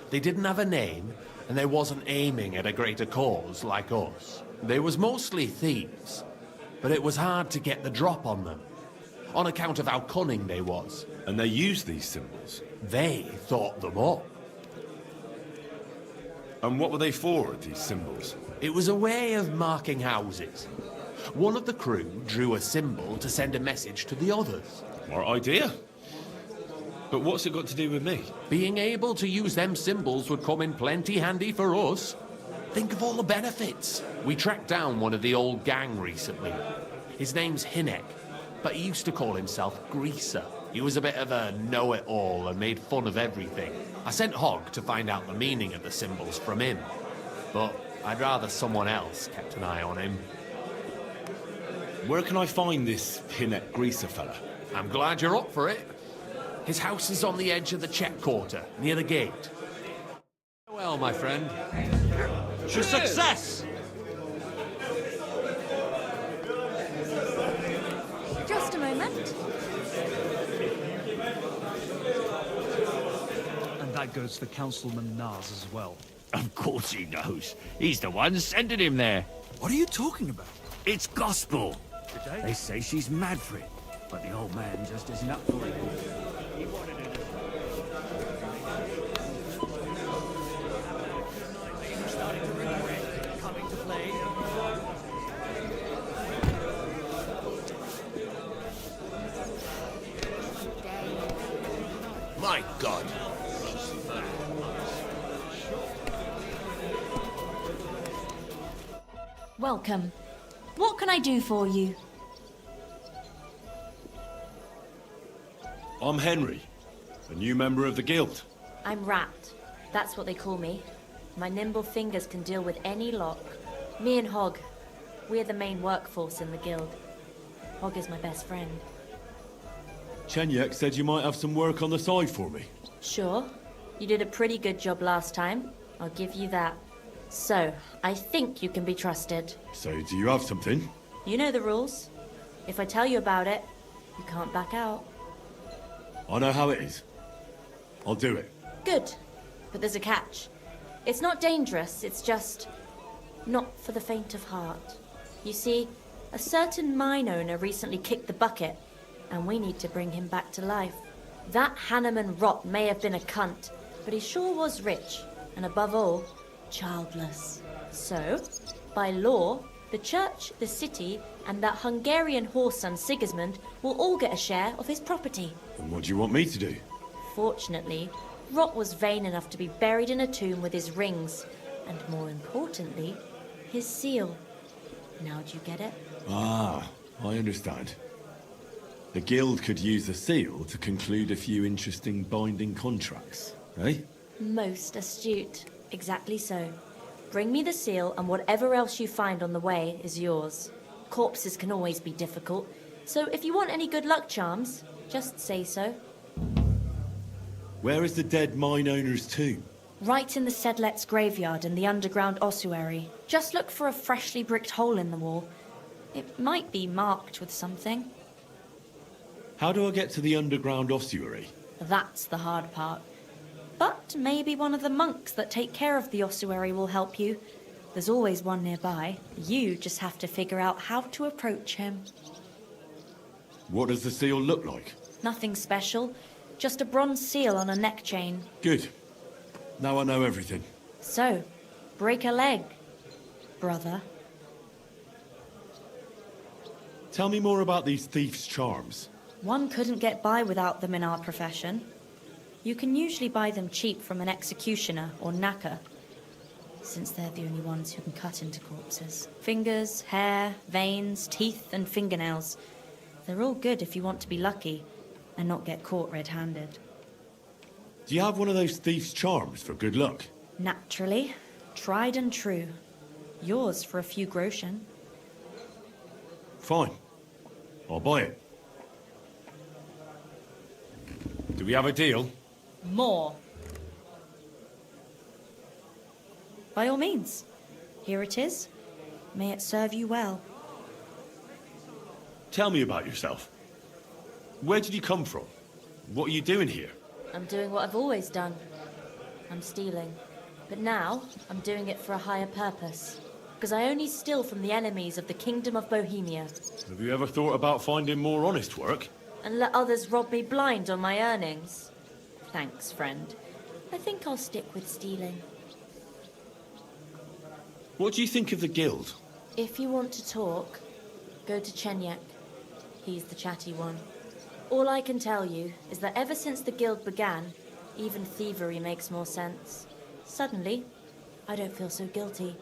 They didn't have a name, and they wasn't aiming at a greater cause like us. They was mostly thieves, but it was hard to get the drop on them, on account of how cunning they was. And they used these symbols? They thought them up. And what were they for, these symbols? It was a way of marking houses. One of the crew drew a symbol to send a message to the others. Smart idea. But what's it got to do with me? Being able to use them symbols would come in plenty handy for us. Think of all the benefits. We tracked down one of the old gang recently. His name's Hinek, but he used to call himself Greaser. He was a bit of a know-it-all and made fun of everything. I sent Hogg to find out the meaning of the symbols from him, but I'd rather someone else kept an eye on him. Where can I find this Hinek Greaser fella? I'm glad you're up for it. His house is on the edge of the check quarter, near the gate. Well, my friend. To success! Just a moment. And that goes for Councilman Nars as well. Of course he knows. He's the one sending him there. What are you talking about? It's gospel. They say she's mad for it, but the old man just isn't up for it. He wanted it. Starting to regret coming to play. My God. Welcome. What can I do for you? I'm Henry, a new member of the guild. I'm Rat. That's what they call me. My nimble fingers can deal with any lock. Me and Hogg, we're the main workforce in the guild. Hogg is my best friend. Chenyek said you might have some work on the side for me. Sure. You did a pretty good job last time. I'll give you that. So, I think you can be trusted. So, do you have something? You know the rules. If I tell you about it, you can't back out. I know how it is. I'll do it. Good. But there's a catch. It's not dangerous, it's just not for the faint of heart. You see, a certain mine owner recently kicked the bucket, and we need to bring him back to life. That Hanneman rot may have been a cunt, but he sure was rich, and above all, childless. So, by law, the church, the city, and that Hungarian whoreson Sigismund will all get a share of his property. And what do you want me to do? Fortunately, Rot was vain enough to be buried in a tomb with his rings, and more importantly, his seal. Now do you get it? Ah, I understand. The guild could use the seal to conclude a few interesting binding contracts, eh? Most astute. Exactly so. Bring me the seal, and whatever else you find on the way is yours. Corpses can always be difficult, so if you want any good luck charms, just say so. Where is the dead mine owner's tomb? Right in the Sedlet's graveyard in the underground ossuary. Just look for a freshly bricked hole in the wall. It might be marked with something. How do I get to the underground ossuary? That's the hard part. But maybe one of the monks that take care of the ossuary will help you. There's always one nearby. You just have to figure out how to approach him. What does the seal look like? Nothing special. Just a bronze seal on a neck chain. Good. Now I know everything. So, break a leg, brother. Tell me more about these thieves' charms. One couldn't get by without them in our profession. You can usually buy them cheap from an executioner or knacker, since they're the only ones who can cut into corpses. Fingers, hair, veins, teeth, and fingernails. They're all good if you want to be lucky and not get caught red-handed. Do you have one of those thieves' charms for good luck? Naturally. Tried and true. Yours for a few groschen. Fine. I'll buy it. Do we have a deal? More. By all means. Here it is. May it serve you well. Tell me about yourself. Where did you come from? What are you doing here? I'm doing what I've always done. I'm stealing. But now, I'm doing it for a higher purpose. Because I only steal from the enemies of the Kingdom of Bohemia. Have you ever thought about finding more honest work? And let others rob me blind on my earnings? Thanks, friend. I think I'll stick with stealing. What do you think of the guild? If you want to talk, Go to Chenyak. He's the chatty one. All I can tell you is that ever since the guild began, even thievery makes more sense. Suddenly, I don't feel so guilty.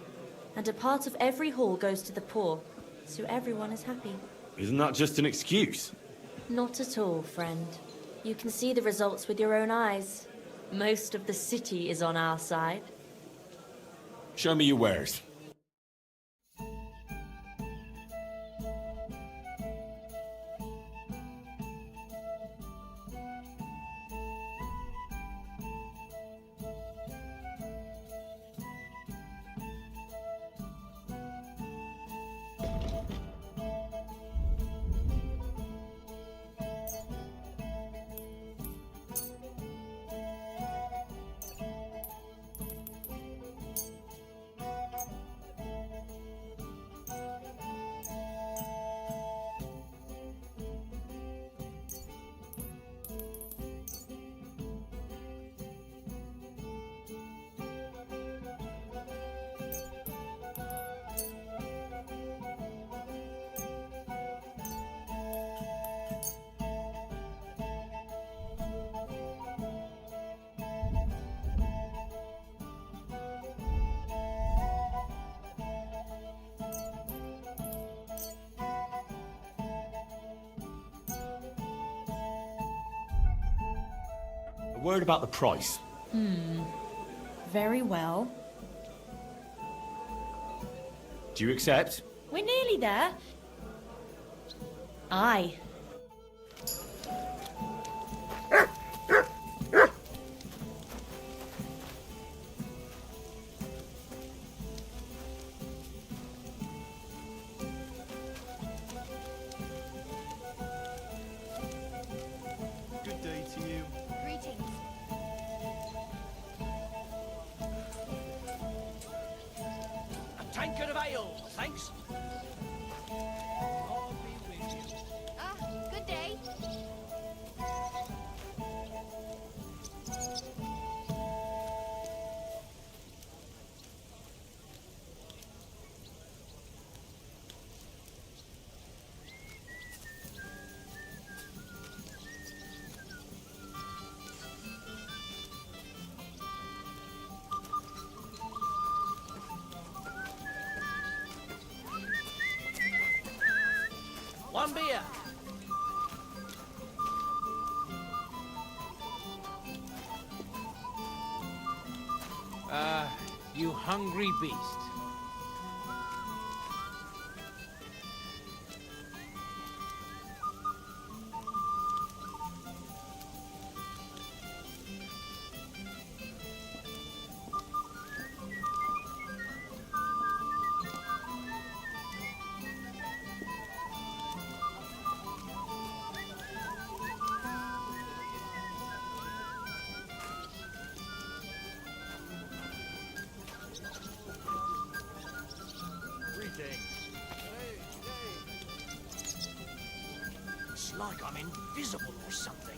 And a part of every haul goes to the poor, so everyone is happy. Isn't that just an excuse? Not at all, friend. You can see the results with your own eyes. Most of the city is on our side. Show me your wares. A word about the price. Very well. Do you accept? We're nearly there. Aye. Good day to you. Greetings. A tankard of ale, thanks. I'll be with you. Ah, good day. One beer. You hungry beast. It's like I'm invisible or something.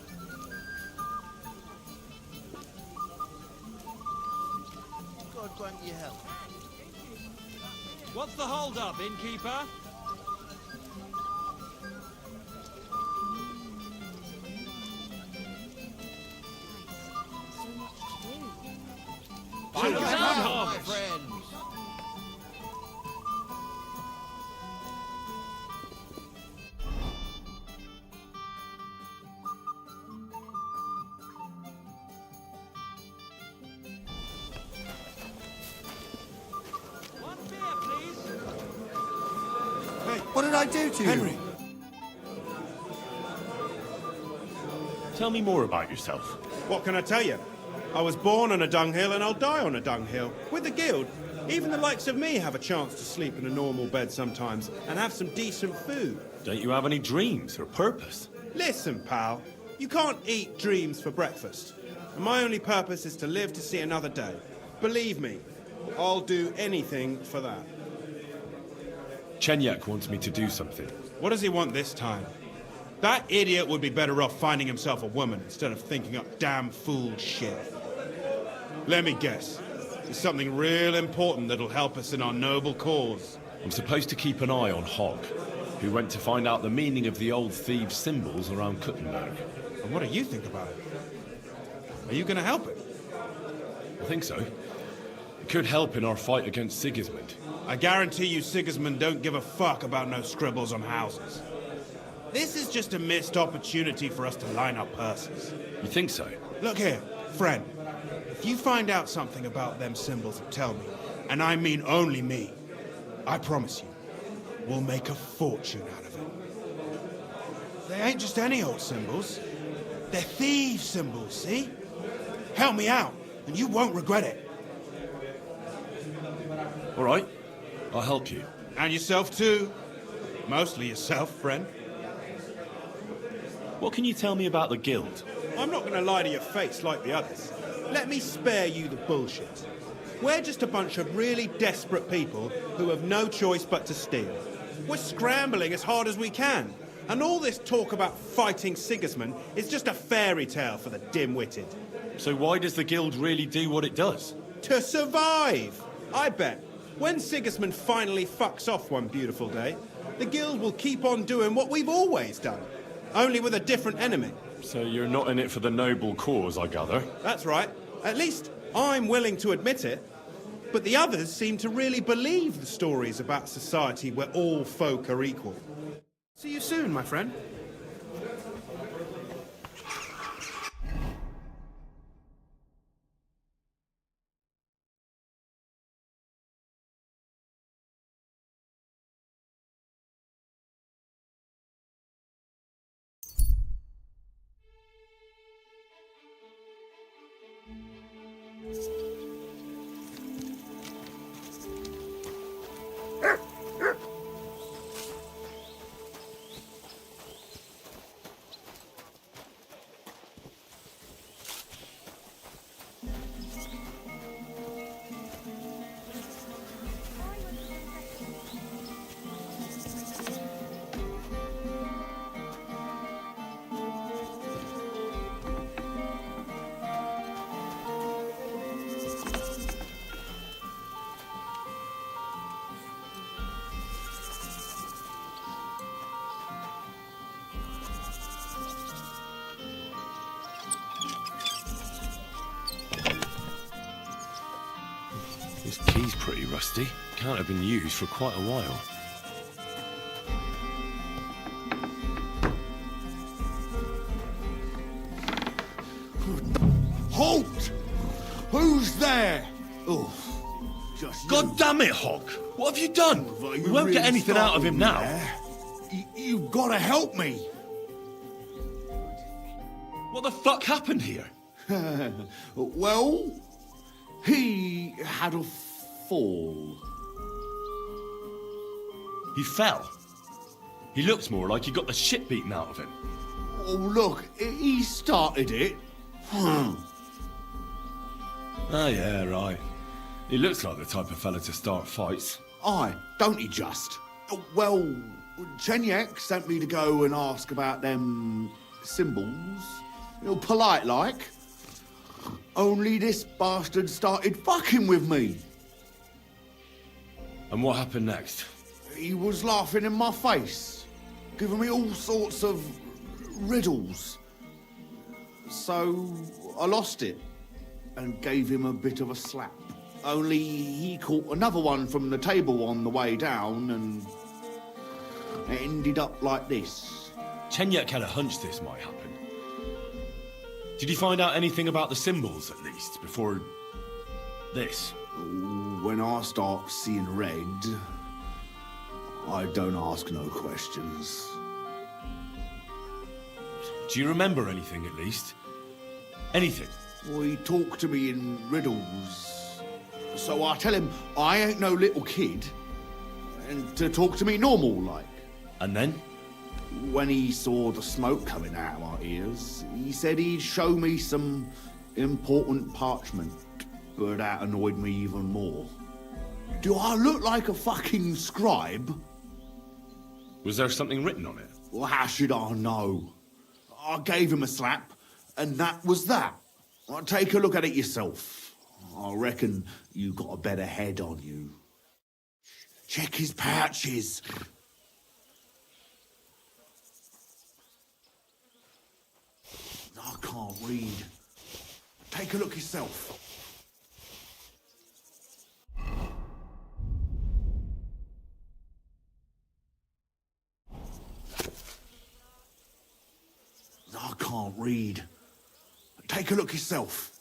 God grant you help. What's the hold-up, innkeeper? My friends. One beer, please. What did I do to Henry. you? Tell me more about yourself. What can I tell you? I was born on a dunghill and I'll die on a dunghill. With the guild, even the likes of me have a chance to sleep in a normal bed sometimes and have some decent food. Don't you have any dreams or purpose? Listen, pal, you can't eat dreams for breakfast. And my only purpose is to live to see another day. Believe me, I'll do anything for that. Chenyak wants me to do something. What does he want this time? That idiot would be better off finding himself a woman instead of thinking up damn fool shit. Let me guess. It's something real important that'll help us in our noble cause. I'm supposed to keep an eye on Hog. who went to find out the meaning of the old thieves' symbols around Kuttenberg. And what do you think about it? Are you going to help it? I think so. It could help in our fight against Sigismund. I guarantee you Sigismund don't give a fuck about no scribbles on houses. This is just a missed opportunity for us to line our purses. You think so? Look here, friend. If you find out something about them symbols, tell me. And I mean only me. I promise you, we'll make a fortune out of it. They ain't just any old symbols. They're thieves' symbols, see? Help me out, and you won't regret it. All right. I'll help you. And yourself too. Mostly yourself, friend. What can you tell me about the guild? I'm not going to lie to your face like the others. Let me spare you the bullshit. We're just a bunch of really desperate people who have no choice but to steal. We're scrambling as hard as we can. And all this talk about fighting Sigismund is just a fairy tale for the dim-witted. So why does the guild really do what it does? To survive! I bet. When Sigismund finally fucks off one beautiful day, the guild will keep on doing what we've always done, only with a different enemy. So you're not in it for the noble cause, I gather? That's right. At least I'm willing to admit it. But the others seem to really believe the stories about a society where all folk are equal. See you soon, my friend. This key's pretty rusty. Can't have been used for quite a while. Halt! Who's there? Oh, just God damn it, Hawk! What have you done? We won't get anything out of him now. You've got to help me. What the fuck happened here? Well, he had a fall. He fell. He looks more like he got the shit beaten out of him. Oh, look, he started it. Oh, yeah, right. He looks like the type of fella to start fights. Aye, don't he just? Well, Chenyak sent me to go and ask about them symbols. Polite like. Only this bastard started fucking with me. And what happened next? He was laughing in my face, giving me all sorts of riddles. So I lost it and gave him a bit of a slap. Only he caught another one from the table on the way down and it ended up like this. Chenyak had a hunch this might happen. Did you find out anything about the symbols, at least, before this? When I start seeing red, I don't ask no questions. Do you remember anything, at least? Anything? Well, he talked to me in riddles. So I tell him I ain't no little kid, and to talk to me normal like. And then? When he saw the smoke coming out of my ears, he said he'd show me some important parchment, but that annoyed me even more. Do I look like a fucking scribe? Was there something written on it? Well, how should I know? I gave him a slap, and that was that. Well, take a look at it yourself. I reckon you got a better head on you. Check his pouches. read. Take a look yourself. I can't read. Take a look yourself.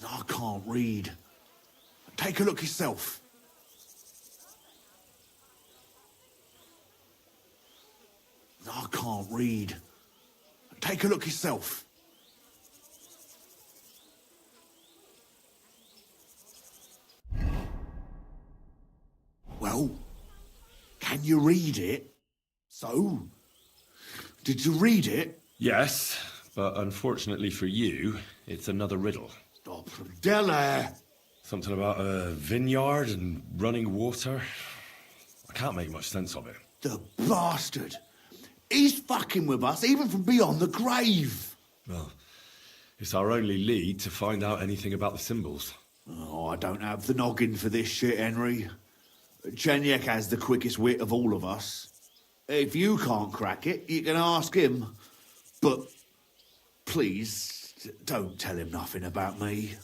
I can't read. Take a look yourself. I can't read. Take a look yourself. Well, can you read it? So, did you read it? Yes, but unfortunately for you, it's another riddle. Della! Something about a vineyard and running water. I can't make much sense of it. The bastard! He's fucking with us, even from beyond the grave! Well, it's our only lead to find out anything about the symbols. Oh, I don't have the noggin for this shit, Henry. Chenyek has the quickest wit of all of us. If you can't crack it, you can ask him. But please, don't tell him nothing about me.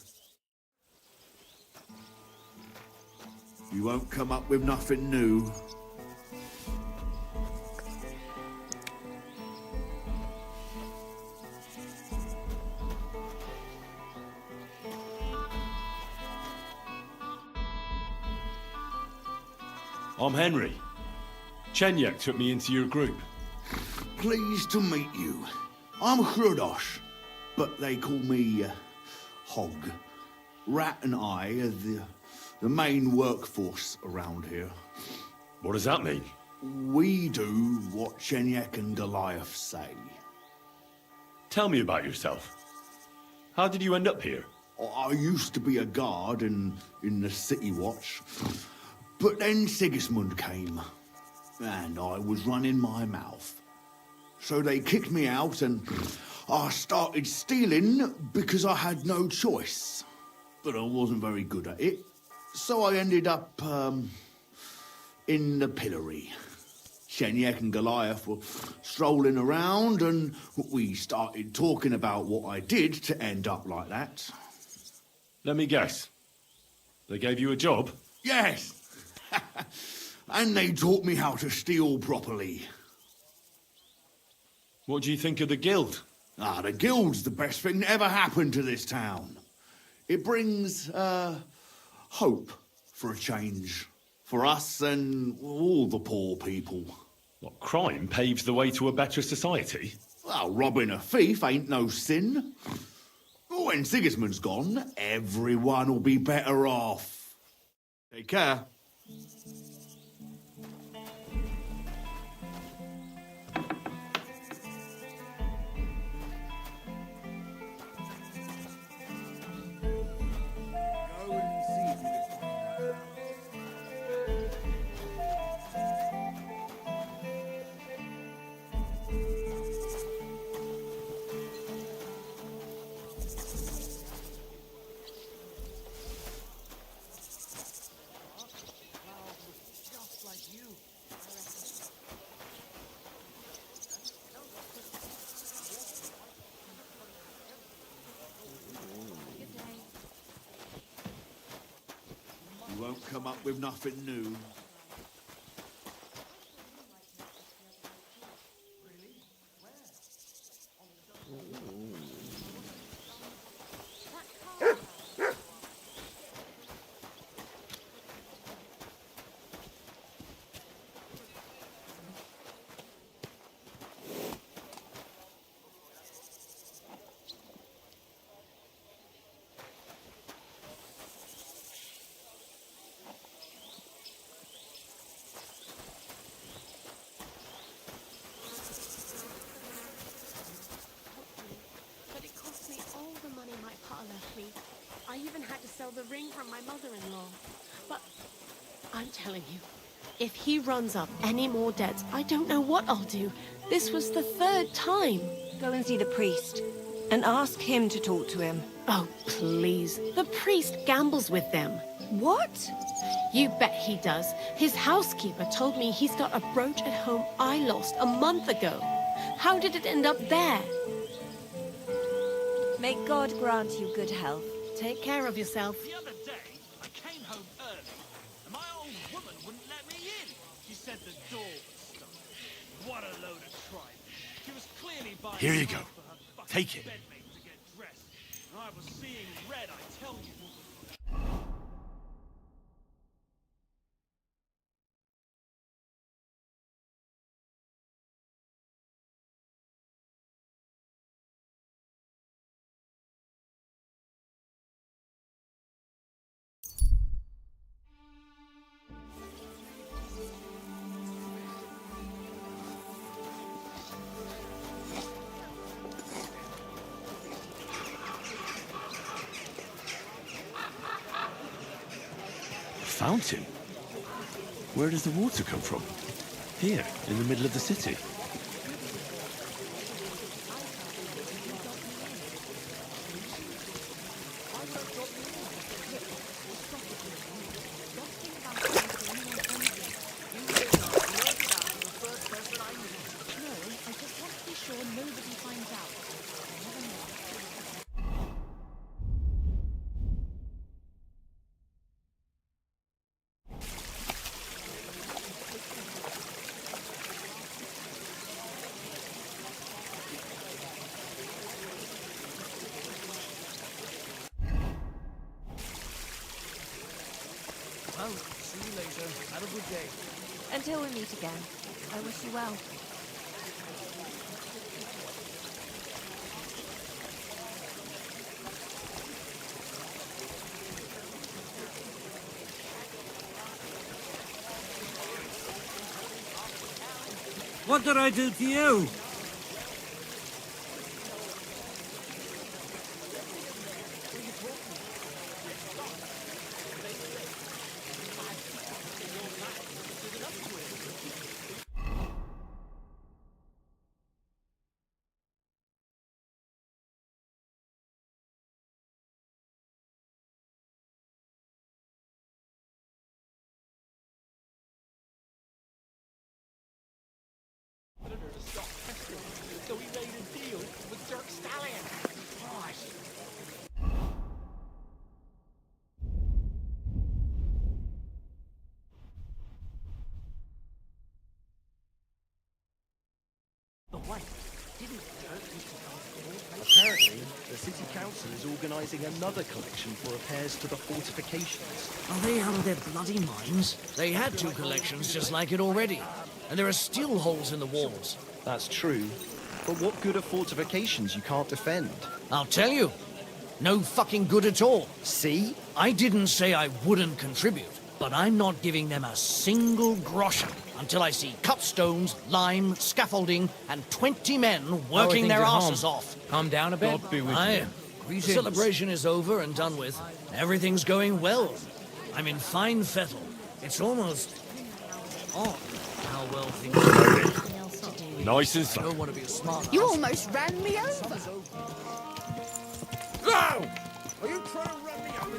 You won't come up with nothing new. I'm Henry. Chenyek took me into your group. Pleased to meet you. I'm Hrudosh, but they call me Hog. Rat and I are the main workforce around here. What does that mean? We do what Chenyek and Goliath say. Tell me about yourself. How did you end up here? I used to be a guard in the City Watch, but then Sigismund came, and I was running my mouth. So they kicked me out, and I started stealing because I had no choice. But I wasn't very good at it, so I ended up in the pillory. Chenyek and Goliath were strolling around, and we started talking about what I did to end up like that. Let me guess. They gave you a job? Yes! And they taught me how to steal properly. What do you think of the guild? The guild's the best thing that ever happened to this town. It brings, hope for a change. For us and all the poor people. What, crime paves the way to a better society? Well, robbing a thief ain't no sin. When Sigismund's gone, everyone will be better off. Take care. You won't come up with nothing new. I even had to sell the ring from my mother-in-law. But I'm telling you, if he runs up any more debts, I don't know what I'll do. This was the third time. Go and see the priest. and ask him to talk to him. Oh, please. The priest gambles with them. What? You bet he does. His housekeeper told me he's got a brooch at home I lost a month ago. How did it end up there? May God grant you good health. Take care of yourself. The other day, I came home early, and my old woman wouldn't let me in. She said the door was stuck. What a load of tripe. She was clearly buying Here you time go. for her fucking Take it. bedmate to get dressed. And I was seeing red, I tell you. Fountain? Where does the water come from? Here, in the middle of the city. Well, see you later. Have a good day. Until we meet again, I wish you well. What did I do to you? So we made a deal with Dirk Stallion. Christ. But wait, didn't Dirk used to come to Apparently, the city council is organising another collection for repairs to the fortifications. Are they out of their bloody minds? They had 2 collections just like it already. And there are still holes in the walls. That's true. But what good are fortifications you can't defend? I'll tell you. No fucking good at all. See? I didn't say I wouldn't contribute, but I'm not giving them a single groschen until I see cut stones, lime, scaffolding, and 20 men working their asses off. Calm down a bit. God be with Aye. you. The celebration is over and done with. Everything's going well. I'm in fine fettle. It's almost odd how well things are going. Nice and I slow. don't want to be a smart You ass. almost ran me over. No! Are you trying to run me over?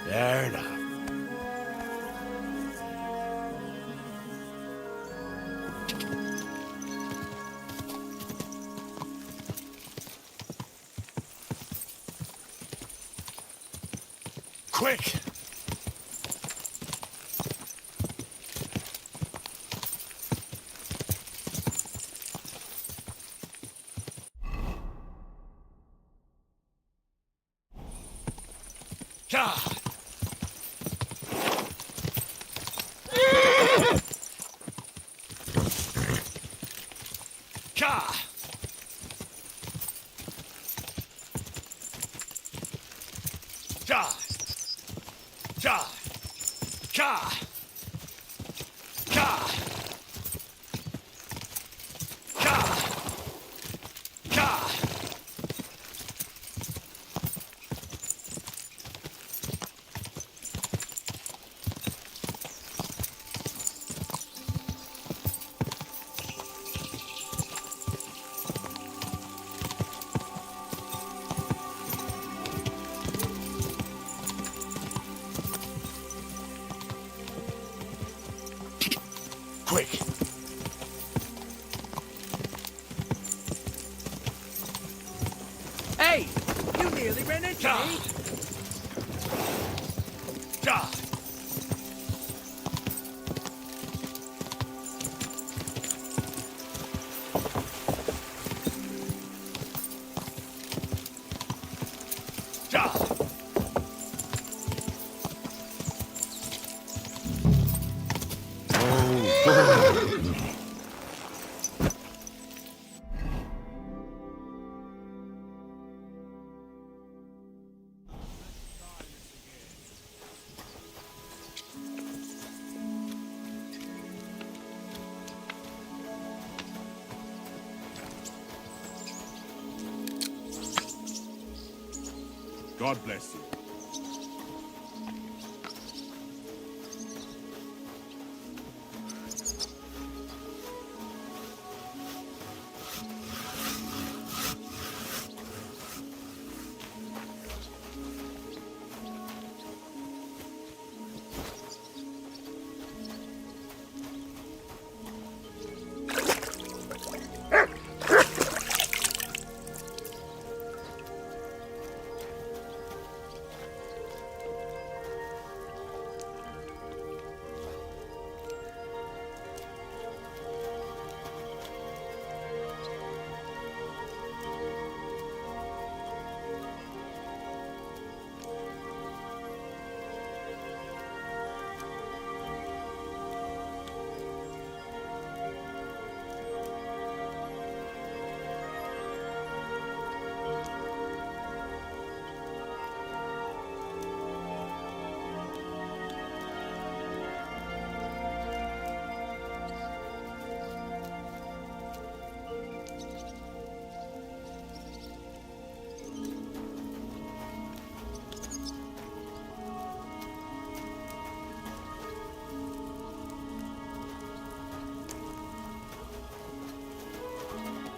There now. Quick! God! God! God! minutes, Ja. eh? Ja. Ja. God bless you.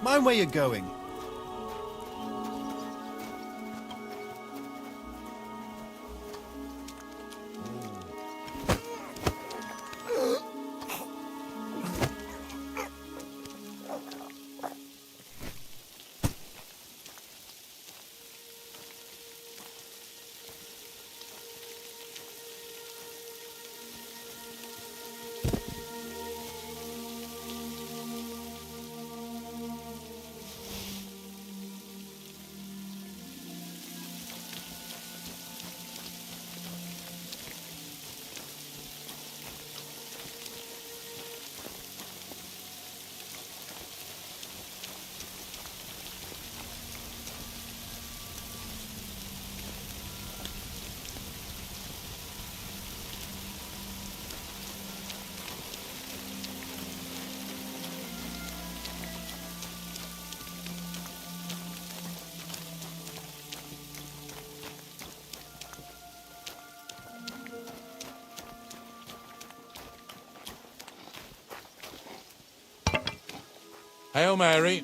Mind where you're going. Hail Mary.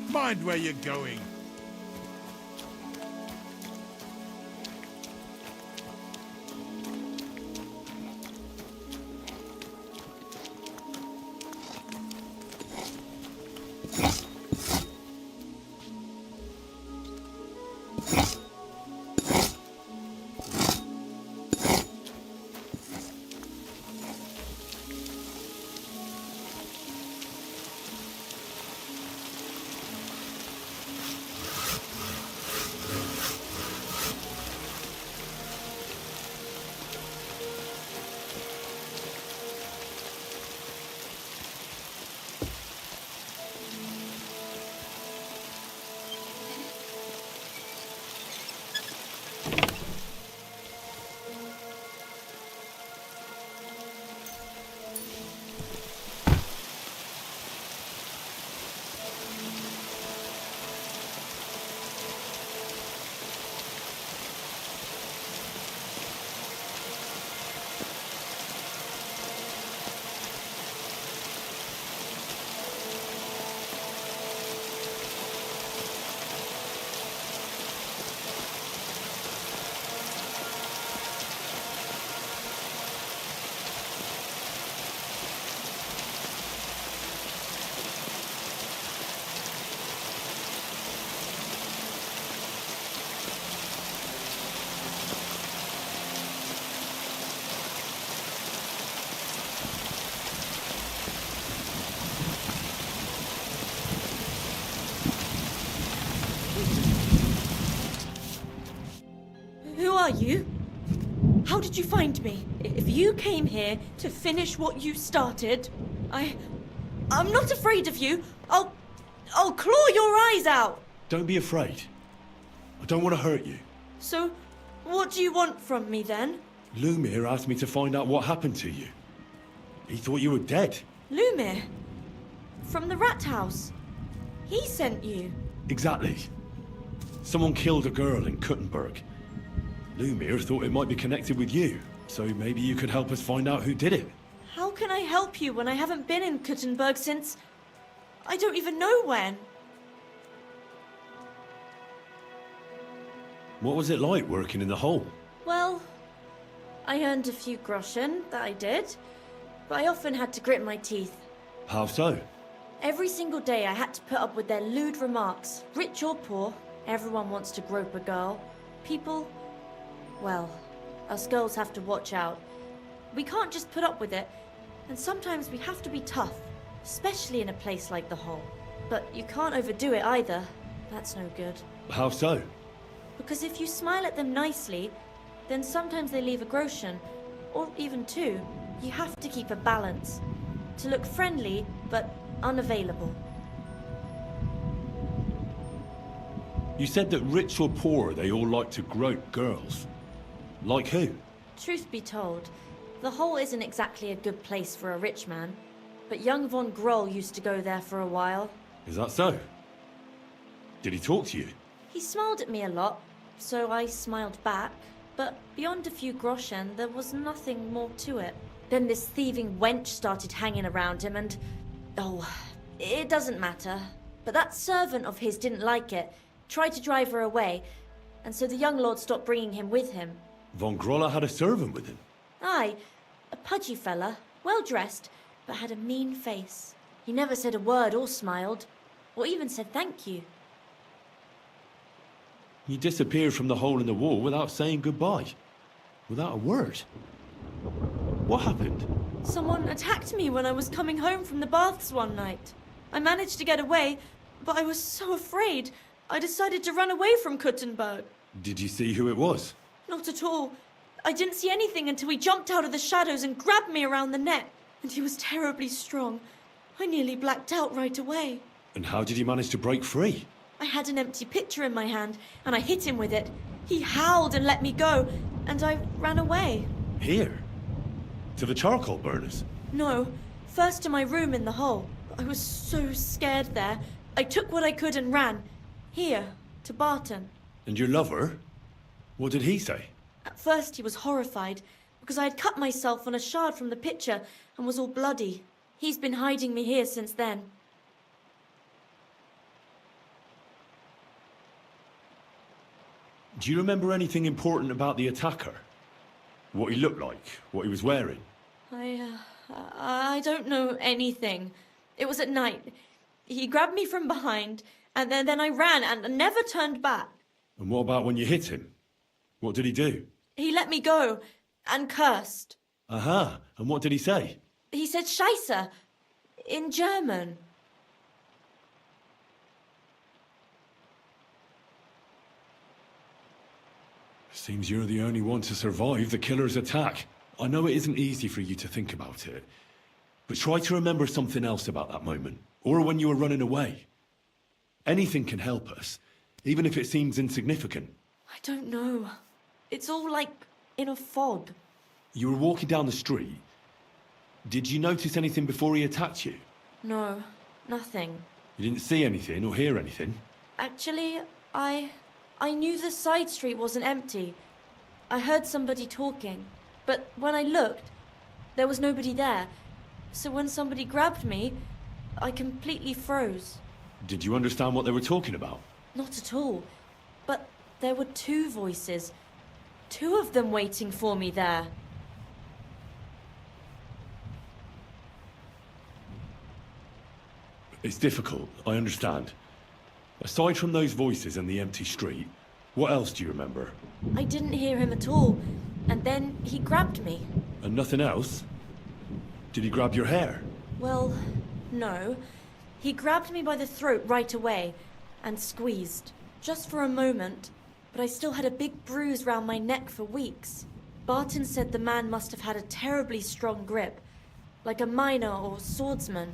Mind where you're going. you? How did you find me? If you came here to finish what you started, I'm not afraid of you. I'll claw your eyes out. Don't be afraid. I don't want to hurt you. So, what do you want from me then? Lumir asked me to find out what happened to you. He thought you were dead. Lumir? From the rat house? He sent you? Exactly. Someone killed a girl in Kuttenberg. Lumir thought it might be connected with you, so maybe you could help us find out who did it. How can I help you when I haven't been in Kuttenberg since... I don't even know when. What was it like working in the hole? Well, I earned a few groschen, that I did. But I often had to grit my teeth. How so? Every single day I had to put up with their lewd remarks. Rich or poor, everyone wants to grope a girl. People... well, us girls have to watch out. We can't just put up with it. And sometimes we have to be tough. Especially in a place like the hole. But you can't overdo it either. That's no good. How so? Because if you smile at them nicely, then sometimes they leave a groschen, or even two. You have to keep a balance. To look friendly, but unavailable. You said that rich or poor, they all like to grope girls. Like who? Truth be told, the hole isn't exactly a good place for a rich man. But young von Groll used to go there for a while. Is that so? Did he talk to you? He smiled at me a lot, so I smiled back. But beyond a few groschen, there was nothing more to it. Then this thieving wench started hanging around him and... oh, it doesn't matter. But that servant of his didn't like it, tried to drive her away, and so the young lord stopped bringing him with him. Von Grolla had a servant with him? Aye, a pudgy fella, well-dressed, but had a mean face. He never said a word or smiled, or even said thank you. He disappeared from the hole in the wall without saying goodbye. Without a word. What happened? Someone attacked me when I was coming home from the baths one night. I managed to get away, but I was so afraid, I decided to run away from Kuttenberg. Did you see who it was? Not at all. I didn't see anything until he jumped out of the shadows and grabbed me around the neck. And he was terribly strong. I nearly blacked out right away. And how did you manage to break free? I had an empty pitcher in my hand, and I hit him with it. He howled and let me go, and I ran away. Here? To the charcoal burners? No, first to my room in the hole. I was so scared there. I took what I could and ran. Here, to Barton. And your lover? What did he say? At first he was horrified, because I had cut myself on a shard from the pitcher and was all bloody. He's been hiding me here since then. Do you remember anything important about the attacker? What he looked like? What he was wearing? I don't know anything. It was at night. He grabbed me from behind, and then I ran and never turned back. And what about when you hit him? What did he do? He let me go, and cursed. Aha, and what did he say? He said Scheisse, in German. Seems you're the only one to survive the killer's attack. I know it isn't easy for you to think about it, but try to remember something else about that moment, or when you were running away. Anything can help us, even if it seems insignificant. I don't know. It's all like in a fog. You were walking down the street. Did you notice anything before he attacked you? No, nothing. You didn't see anything or hear anything? Actually, I knew the side street wasn't empty. I heard somebody talking, but when I looked, there was nobody there. So when somebody grabbed me, I completely froze. Did you understand what they were talking about? Not at all. But there were two voices. Two of them waiting for me there. It's difficult, I understand. Aside from those voices and the empty street, what else do you remember? I didn't hear him at all, and then he grabbed me. And nothing else? Did he grab your hair? Well, no. He grabbed me by the throat right away, and squeezed. Just for a moment, but I still had a big bruise round my neck for weeks. Barton said the man must have had a terribly strong grip, like a miner or swordsman.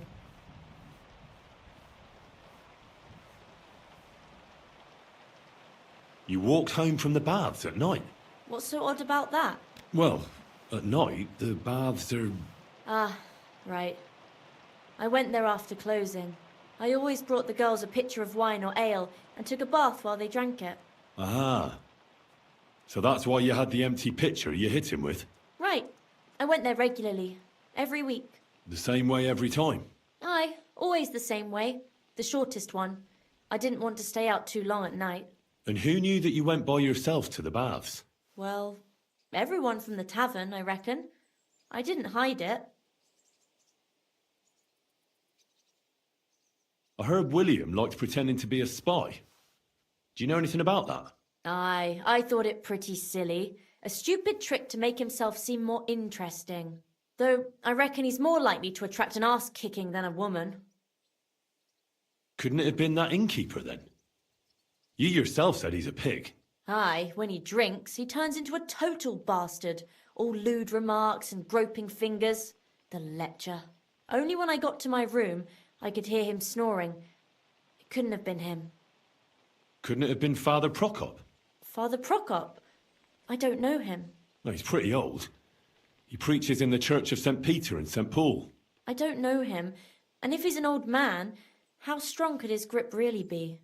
You walked home from the baths at night? What's so odd about that? Well, at night, the baths are... Ah, right. I went there after closing. I always brought the girls a pitcher of wine or ale and took a bath while they drank it. Ah. So that's why you had the empty pitcher you hit him with? Right. I went there regularly. Every week. The same way every time? Aye, always the same way. The shortest one. I didn't want to stay out too long at night. And who knew that you went by yourself to the baths? Well, everyone from the tavern, I reckon. I didn't hide it. I heard William liked pretending to be a spy. Do you know anything about that? Aye, I thought it pretty silly. A stupid trick to make himself seem more interesting. Though, I reckon he's more likely to attract an arse-kicking than a woman. Couldn't it have been that innkeeper, then? You yourself said he's a pig. Aye, when he drinks, he turns into a total bastard. All lewd remarks and groping fingers. The lecher. Only when I got to my room, I could hear him snoring. It couldn't have been him. Couldn't it have been Father Prokop? Father Prokop? I don't know him. No, he's pretty old. He preaches in the Church of St. Peter and St. Paul. I don't know him. And if he's an old man, how strong could his grip really be?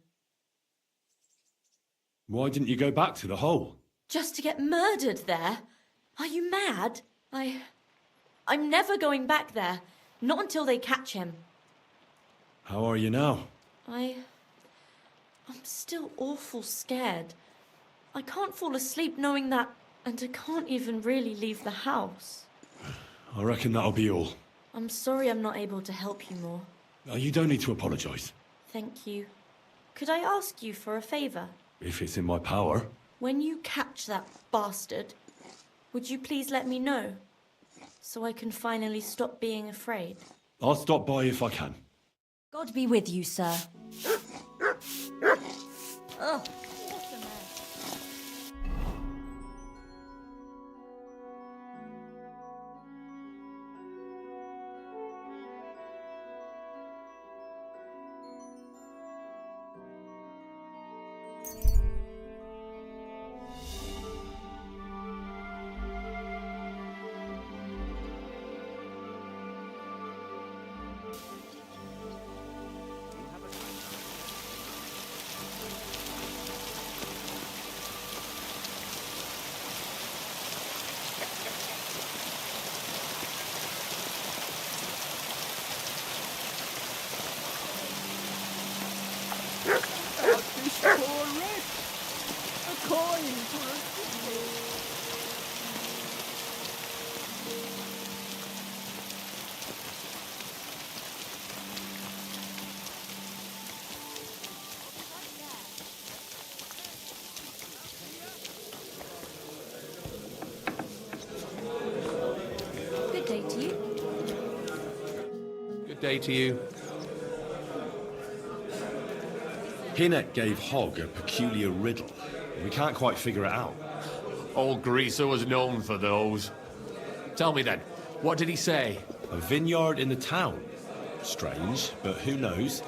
Why didn't you go back to the hole? Just to get murdered there? Are you mad? I'm never going back there. Not until they catch him. How are you now? I'm still awful scared. I can't fall asleep knowing that, and I can't even really leave the house. I reckon that'll be all. I'm sorry I'm not able to help you more. You don't need to apologise. Thank you. Could I ask you for a favour? If it's in my power. When you catch that bastard, would you please let me know? So I can finally stop being afraid. I'll stop by if I can. God be with you, sir. Ugh. Good day to you. Good day to you. Hinnock gave Hogg a peculiar riddle. We can't quite figure it out. Old Greaser was known for those. Tell me then, what did he say? A vineyard in the town. Strange, but who knows?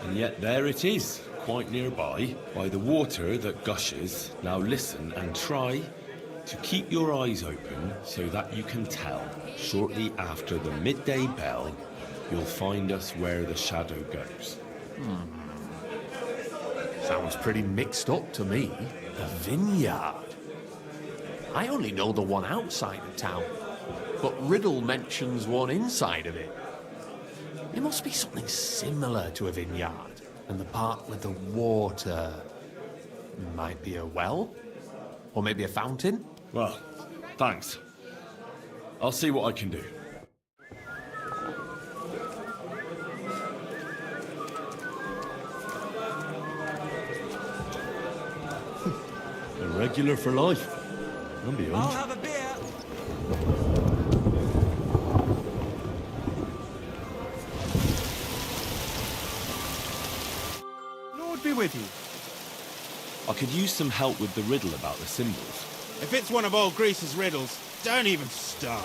And yet there it is, quite nearby, by the water that gushes. Now listen and try to keep your eyes open so that you can tell. Shortly after the midday bell, you'll find us where the shadow goes. Sounds pretty mixed up to me. A vineyard. I only know the one outside of town, but Riddle mentions one inside of it. It must be something similar to a vineyard, and the part with the water might be a well, or maybe a fountain. Well, thanks. I'll see what I can do. A regular for life. I'm beyond. I'll have a beer. Lord be with you. I could use some help with the riddle about the symbols. If it's one of old Grease's riddles, don't even start.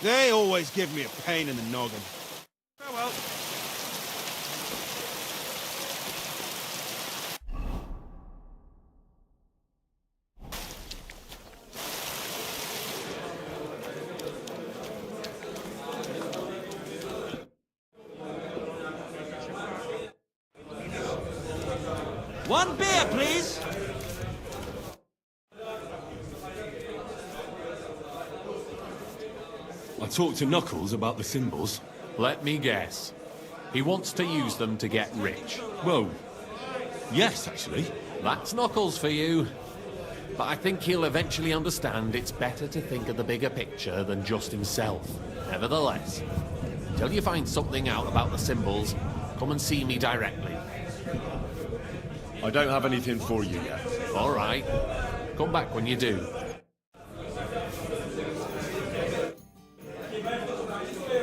They always give me a pain in the noggin. Farewell. One beer, please. I talked to Knuckles about the symbols. Let me guess. He wants to use them to get rich. Well, yes, actually. That's Knuckles for you. But I think he'll eventually understand it's better to think of the bigger picture than just himself. Nevertheless, till you find something out about the symbols, come and see me directly. I don't have anything for you yet. All right. Come back when you do.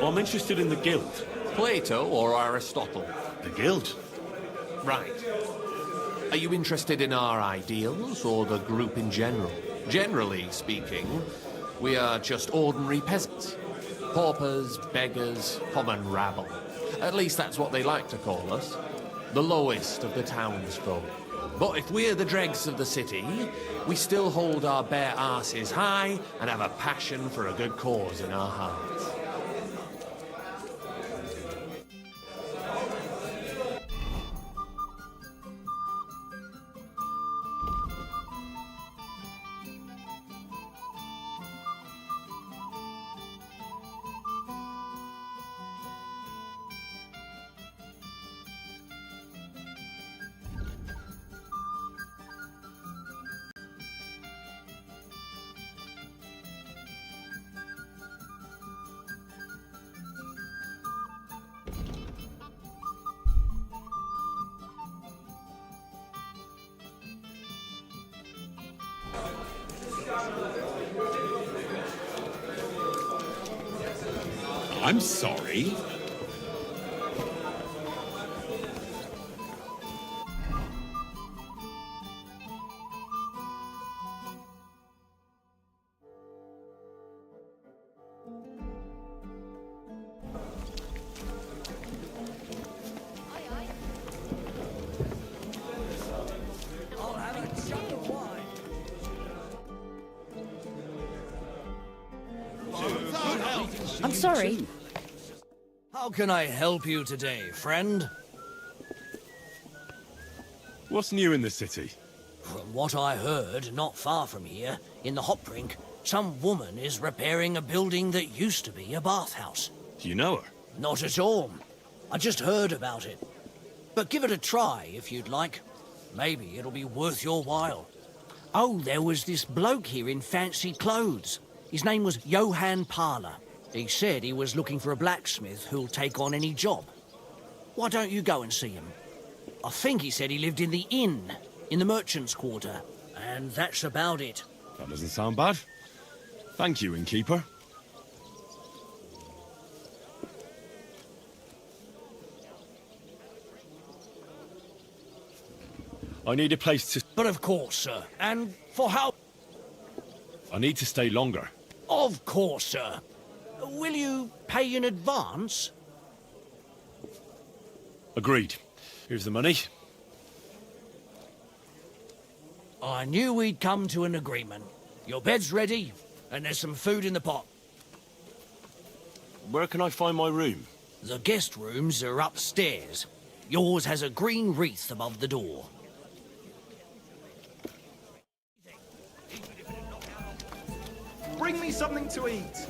I'm interested in the Guild. Plato or Aristotle? The Guild. Right. Are you interested in our ideals or the group in general? Generally speaking, we are just ordinary peasants. Paupers, beggars, common rabble. At least that's what they like to call us. The lowest of the townsfolk. But if we're the dregs of the city, we still hold our bare arses high and have a passion for a good cause in our hearts. I'm sorry. I'm sorry. How can I help you today, friend? What's new in the city? From what I heard, not far from here, in the hop drink, some woman is repairing a building that used to be a bathhouse. Do you know her? Not at all. I just heard about it. But give it a try, if you'd like. Maybe it'll be worth your while. Oh, there was this bloke here in fancy clothes. His name was Johann Parler. He said he was looking for a blacksmith who'll take on any job. Why don't you go and see him? I think he said he lived in the inn, in the merchant's quarter. And that's about it. That doesn't sound bad. Thank you, innkeeper. I need a place to... But of course, sir. And for how... I need to stay longer. Of course, sir. Will you pay in advance? Agreed. Here's the money. I knew we'd come to an agreement. Your bed's ready, and there's some food in the pot. Where can I find my room? The guest rooms are upstairs. Yours has a green wreath above the door. Bring me something to eat.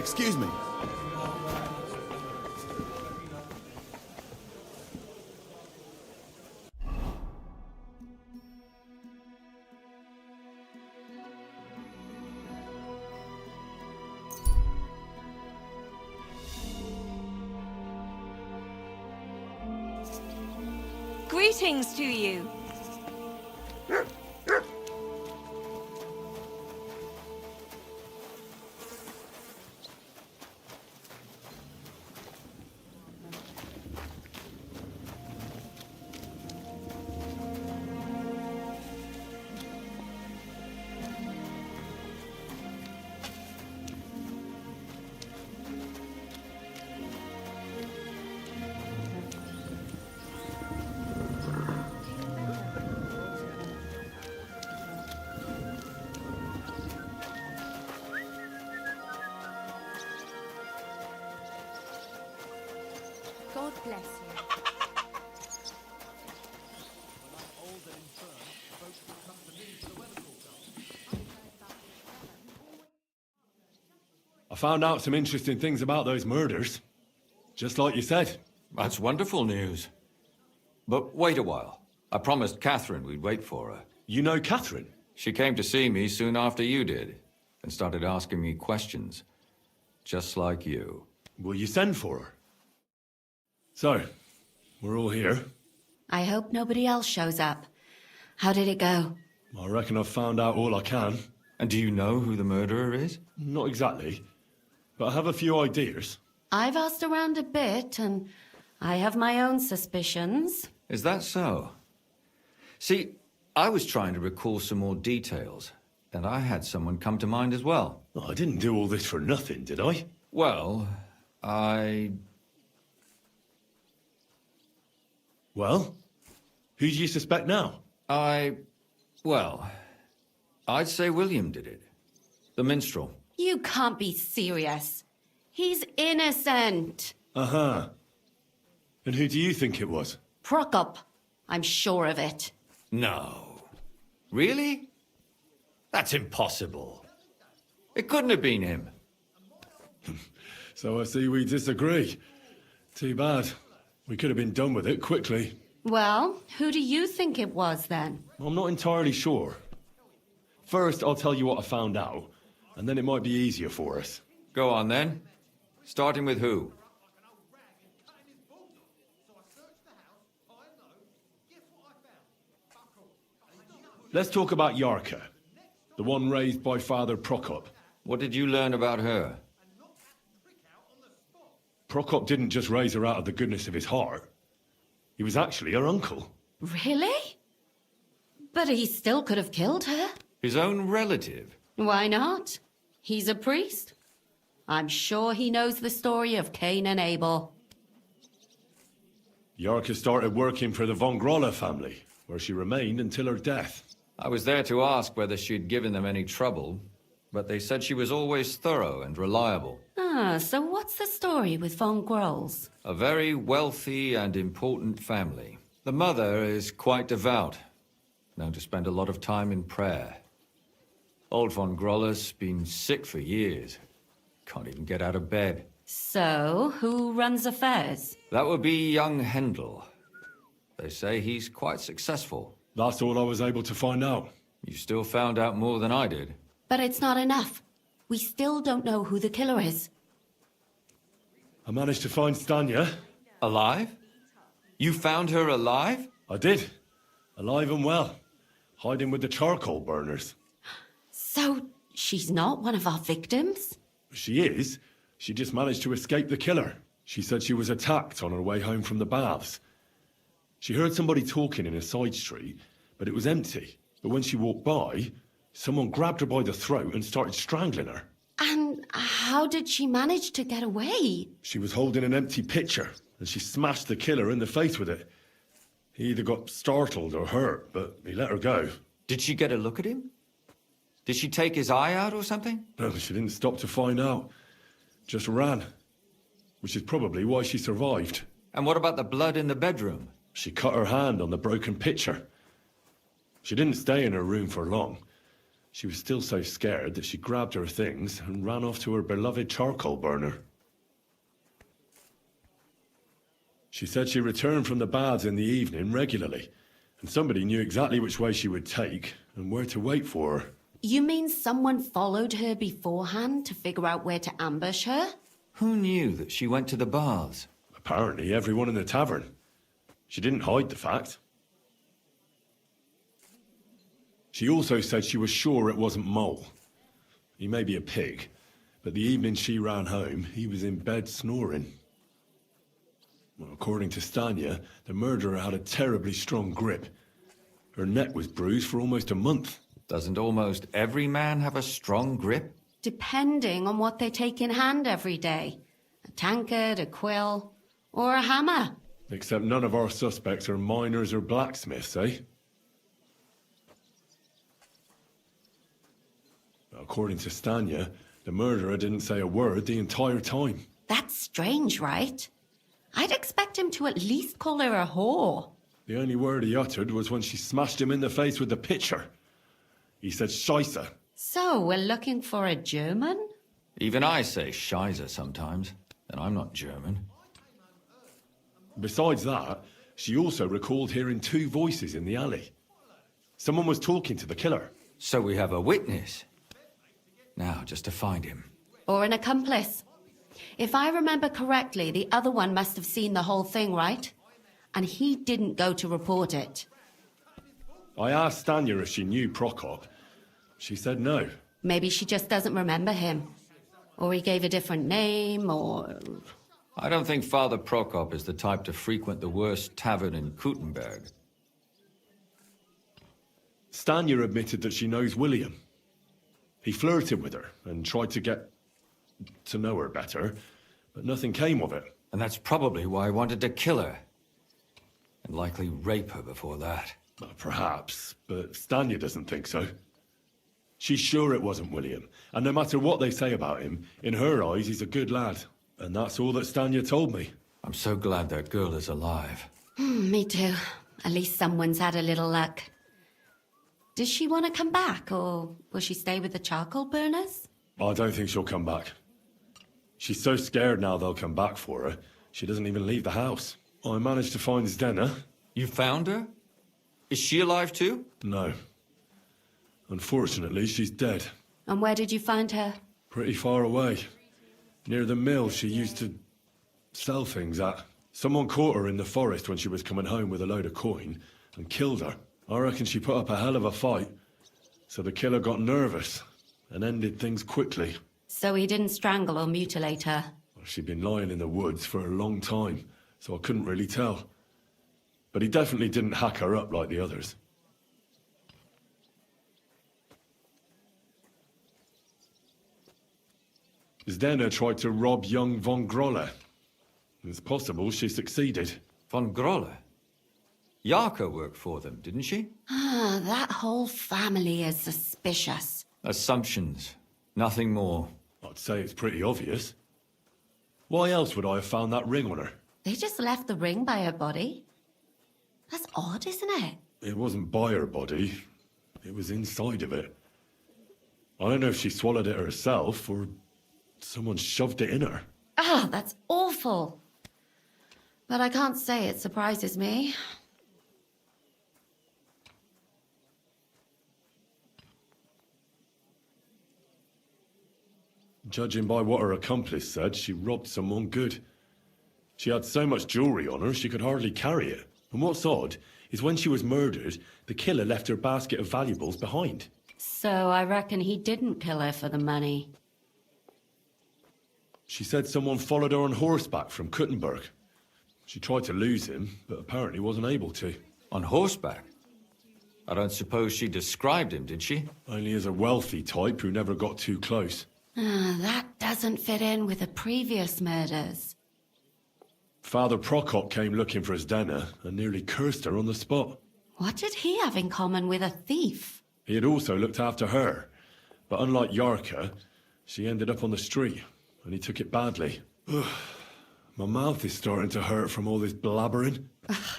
Excuse me. Greetings to you. God bless you. I found out some interesting things about those murders. Just like you said. That's wonderful news. But wait a while. I promised Catherine we'd wait for her. You know Catherine? She came to see me soon after you did, and started asking me questions. Just like you. Will you send for her? So, we're all here. I hope nobody else shows up. How did it go? I reckon I've found out all I can. And do you know who the murderer is? Not exactly, but I have a few ideas. I've asked around a bit, and I have my own suspicions. Is that so? See, I was trying to recall some more details, and I had someone come to mind as well. I didn't do all this for nothing, did I? Well, Well? Who do you suspect now? Well, I'd say William did it. The minstrel. You can't be serious. He's innocent. Uh-huh. And who do you think it was? Prokop. I'm sure of it. No. Really? That's impossible. It couldn't have been him. So I see we disagree. Too bad. We could have been done with it quickly. Well, who do you think it was then? I'm not entirely sure. First, I'll tell you what I found out, and then it might be easier for us. Go on then. Starting with who? Let's talk about Yarka, the one raised by Father Prokop. What did you learn about her? Prokop didn't just raise her out of the goodness of his heart. He was actually her uncle. Really? But he still could have killed her. His own relative? Why not? He's a priest. I'm sure he knows the story of Cain and Abel. Yarka started working for the von Grolle family, where she remained until her death. I was there to ask whether she'd given them any trouble, but they said she was always thorough and reliable. Ah, so what's the story with von Grolls? A very wealthy and important family. The mother is quite devout, known to spend a lot of time in prayer. Old von Grolle's been sick for years. Can't even get out of bed. So, who runs affairs? That would be young Hendel. They say he's quite successful. That's all I was able to find out. You still found out more than I did. But it's not enough. We still don't know who the killer is. I managed to find Stanya. Alive? You found her alive? I did. Alive and well. Hiding with the charcoal burners. So, she's not one of our victims? She is. She just managed to escape the killer. She said she was attacked on her way home from the baths. She heard somebody talking in a side street, but it was empty. But when she walked by, someone grabbed her by the throat and started strangling her. And how did she manage to get away? She was holding an empty pitcher, and she smashed the killer in the face with it. He either got startled or hurt, but he let her go. Did she get a look at him? Did she take his eye out or something? No, she didn't stop to find out. Just ran. Which is probably why she survived. And what about the blood in the bedroom? She cut her hand on the broken pitcher. She didn't stay in her room for long. She was still so scared that she grabbed her things and ran off to her beloved charcoal burner. She said she returned from the baths in the evening regularly, and somebody knew exactly which way she would take and where to wait for her. You mean someone followed her beforehand to figure out where to ambush her? Who knew that she went to the baths? Apparently everyone in the tavern. She didn't hide the fact. She also said she was sure it wasn't Mole. He may be a pig, but the evening she ran home, he was in bed snoring. Well, according to Stanya, the murderer had a terribly strong grip. Her neck was bruised for almost a month. Doesn't almost every man have a strong grip? Depending on what they take in hand every day. A tankard, a quill, or a hammer. Except none of our suspects are miners or blacksmiths, eh? According to Stanya, the murderer didn't say a word the entire time. That's strange, right? I'd expect him to at least call her a whore. The only word he uttered was when she smashed him in the face with the pitcher. He said Scheisse. So, we're looking for a German? Even I say Scheisse sometimes, and I'm not German. Besides that, she also recalled hearing two voices in the alley. Someone was talking to the killer. So we have a witness. Now, just to find him. Or an accomplice. If I remember correctly, the other one must have seen the whole thing, right? And he didn't go to report it. I asked Stanya if she knew Prokop. She said no. Maybe she just doesn't remember him. Or he gave a different name, or... I don't think Father Prokop is the type to frequent the worst tavern in Kuttenberg. Stanya admitted that she knows William. He flirted with her and tried to get to know her better, but nothing came of it. And that's probably why I wanted to kill her. And likely rape her before that. Well, perhaps, but Stanya doesn't think so. She's sure it wasn't William, and no matter what they say about him, in her eyes he's a good lad. And that's all that Stanya told me. I'm so glad that girl is alive. Me too. At least someone's had a little luck. Does she want to come back, or will she stay with the charcoal burners? I don't think she'll come back. She's so scared now they'll come back for her, she doesn't even leave the house. I managed to find Zdena. You found her? Is she alive too? No. Unfortunately, she's dead. And where did you find her? Pretty far away. Near the mill she used to sell things at. Someone caught her in the forest when she was coming home with a load of coin and killed her. I reckon she put up a hell of a fight. So the killer got nervous and ended things quickly. So he didn't strangle or mutilate her? She'd been lying in the woods for a long time, so I couldn't really tell. But he definitely didn't hack her up like the others. Zdena tried to rob young von Grolle. It's possible she succeeded. Von Grolle? Yarka worked for them, didn't she? Ah, that whole family is suspicious. Assumptions. Nothing more. I'd say it's pretty obvious. Why else would I have found that ring on her? They just left the ring by her body? That's odd, isn't it? It wasn't by her body. It was inside of it. I don't know if she swallowed it herself or someone shoved it in her. Ah, that's awful. But I can't say it surprises me. Judging by what her accomplice said, she robbed someone good. She had so much jewelry on her, she could hardly carry it. And what's odd is when she was murdered, the killer left her basket of valuables behind. So I reckon he didn't kill her for the money. She said someone followed her on horseback from Kuttenberg. She tried to lose him, but apparently wasn't able to. On horseback? I don't suppose she described him, did she? Only as a wealthy type who never got too close. Ah, that doesn't fit in with the previous murders. Father Prokop came looking for Zdena and nearly cursed her on the spot. What did he have in common with a thief? He had also looked after her, but unlike Yarka, she ended up on the street, and he took it badly. My mouth is starting to hurt from all this blabbering.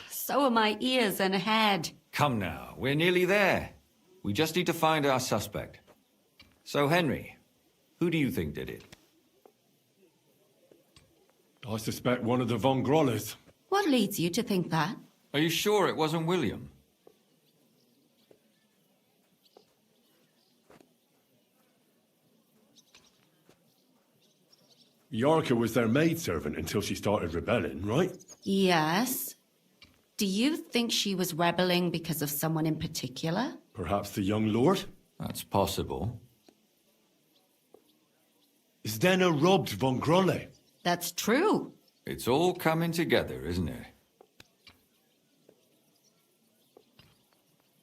So are my ears and head. Come now, we're nearly there. We just need to find our suspect. So, Henry, who do you think did it? I suspect one of the Von Grollers. What leads you to think that? Are you sure it wasn't William? Yarka was their maidservant until she started rebelling, right? Yes. Do you think she was rebelling because of someone in particular? Perhaps the young lord? That's possible. Zdena robbed Von Grolle. That's true. It's all coming together, isn't it?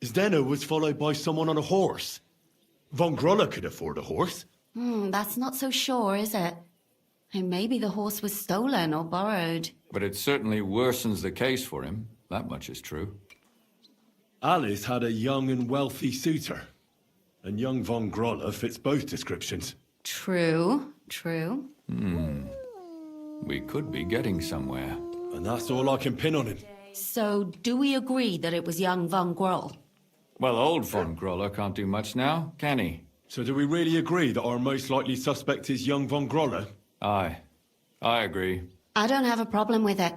Zdena was followed by someone on a horse. Von Grolle could afford a horse. That's not so sure, is it? And maybe the horse was stolen or borrowed. But it certainly worsens the case for him. That much is true. Alice had a young and wealthy suitor. And young Von Grolle fits both descriptions. True. We could be getting somewhere. And that's all I can pin on him. So, do we agree that it was young Von Groll? Well, old Von Grolle can't do much now, can he? So do we really agree that our most likely suspect is young Von Grolle? Aye. I agree. I don't have a problem with it.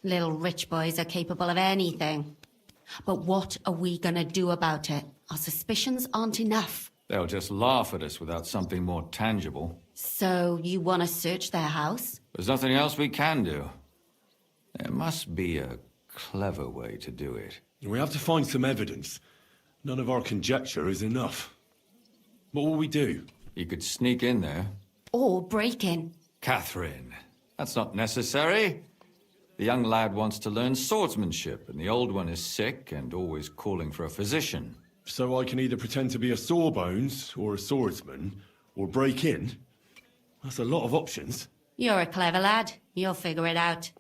Little rich boys are capable of anything. But what are we gonna do about it? Our suspicions aren't enough. They'll just laugh at us without something more tangible. So, you want to search their house? There's nothing else we can do. There must be a clever way to do it. We have to find some evidence. None of our conjecture is enough. What will we do? You could sneak in there. Or break in. Catherine, that's not necessary. The young lad wants to learn swordsmanship, and the old one is sick and always calling for a physician. So I can either pretend to be a sawbones, or a swordsman, or break in? That's a lot of options. You're a clever lad. You'll figure it out.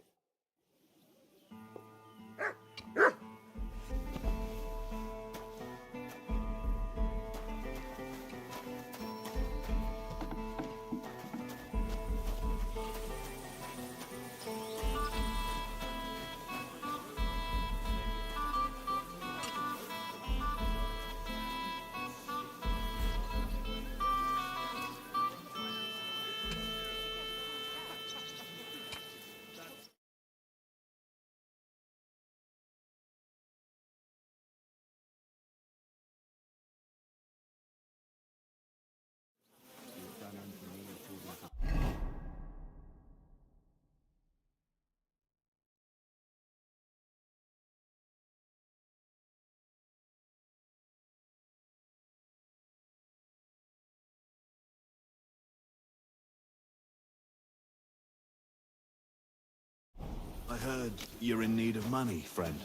I heard you're in need of money, friend.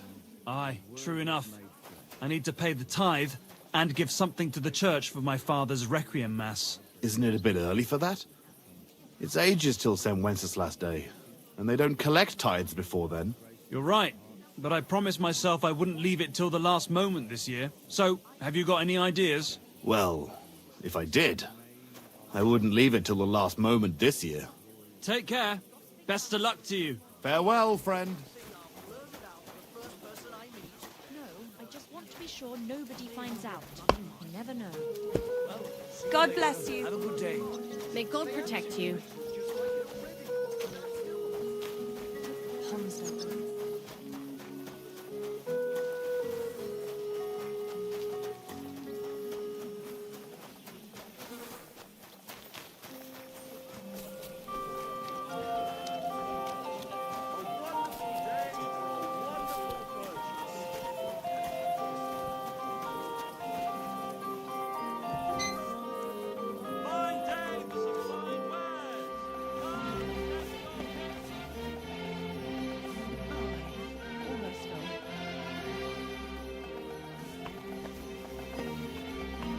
Aye, true enough. I need to pay the tithe and give something to the church for my father's requiem mass. Isn't it a bit early for that? It's ages till St. Wenceslas Day, and they don't collect tithes before then. You're right, but I promised myself I wouldn't leave it till the last moment this year. So, have you got any ideas? Well, if I did, I wouldn't leave it till the last moment this year. Take care. Best of luck to you. Farewell, friend. No, I just want to be sure nobody finds out. You never know. God bless you. Have a good day. May God protect you.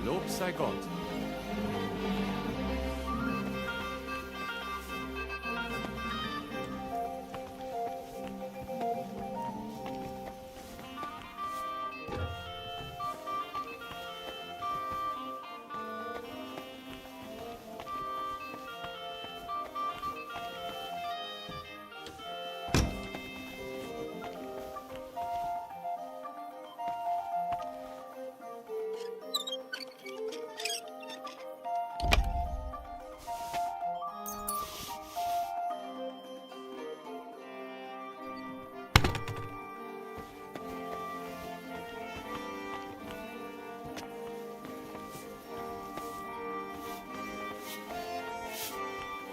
Lob sei Gott.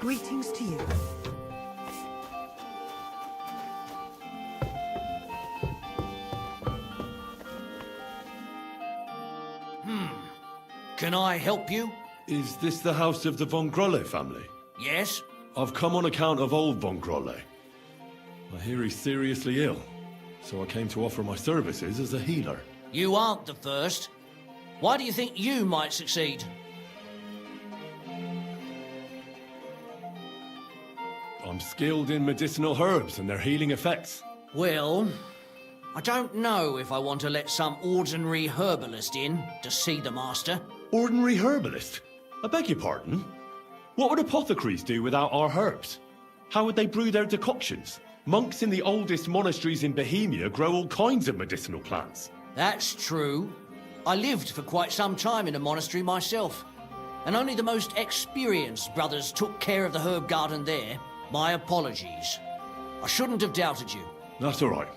Greetings to you. Can I help you? Is this the house of the Von Grolle family? Yes? I've come on account of old Von Grolle. I hear he's seriously ill, so I came to offer my services as a healer. You aren't the first. Why do you think you might succeed? I'm skilled in medicinal herbs and their healing effects. Well, I don't know if I want to let some ordinary herbalist in to see the master. Ordinary herbalist? I beg your pardon? What would apothecaries do without our herbs? How would they brew their decoctions? Monks in the oldest monasteries in Bohemia grow all kinds of medicinal plants. That's true. I lived for quite some time in a monastery myself, and only the most experienced brothers took care of the herb garden there. My apologies. I shouldn't have doubted you. That's all right.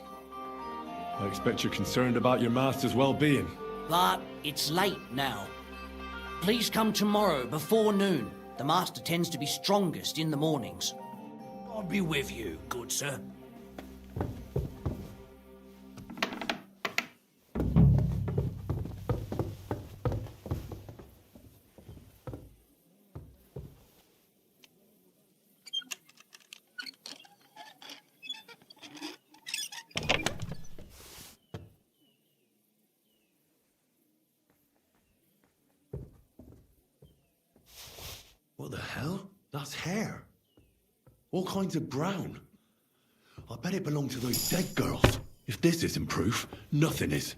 I expect you're concerned about your master's well-being. But it's late now. Please come tomorrow before noon. The master tends to be strongest in the mornings. I'll be with you, good sir. What the hell? That's hair. All kinds of brown. I bet it belonged to those dead girls. If this isn't proof, nothing is.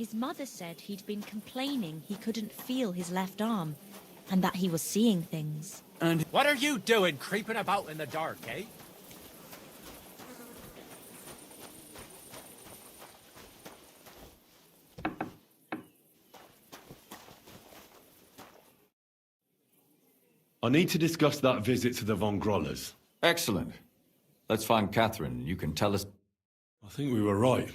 His mother said he'd been complaining he couldn't feel his left arm, and that he was seeing things. And what are you doing creeping about in the dark, eh? I need to discuss that visit to the Von Grollers. Excellent. Let's find Catherine, and you can tell us... I think we were right.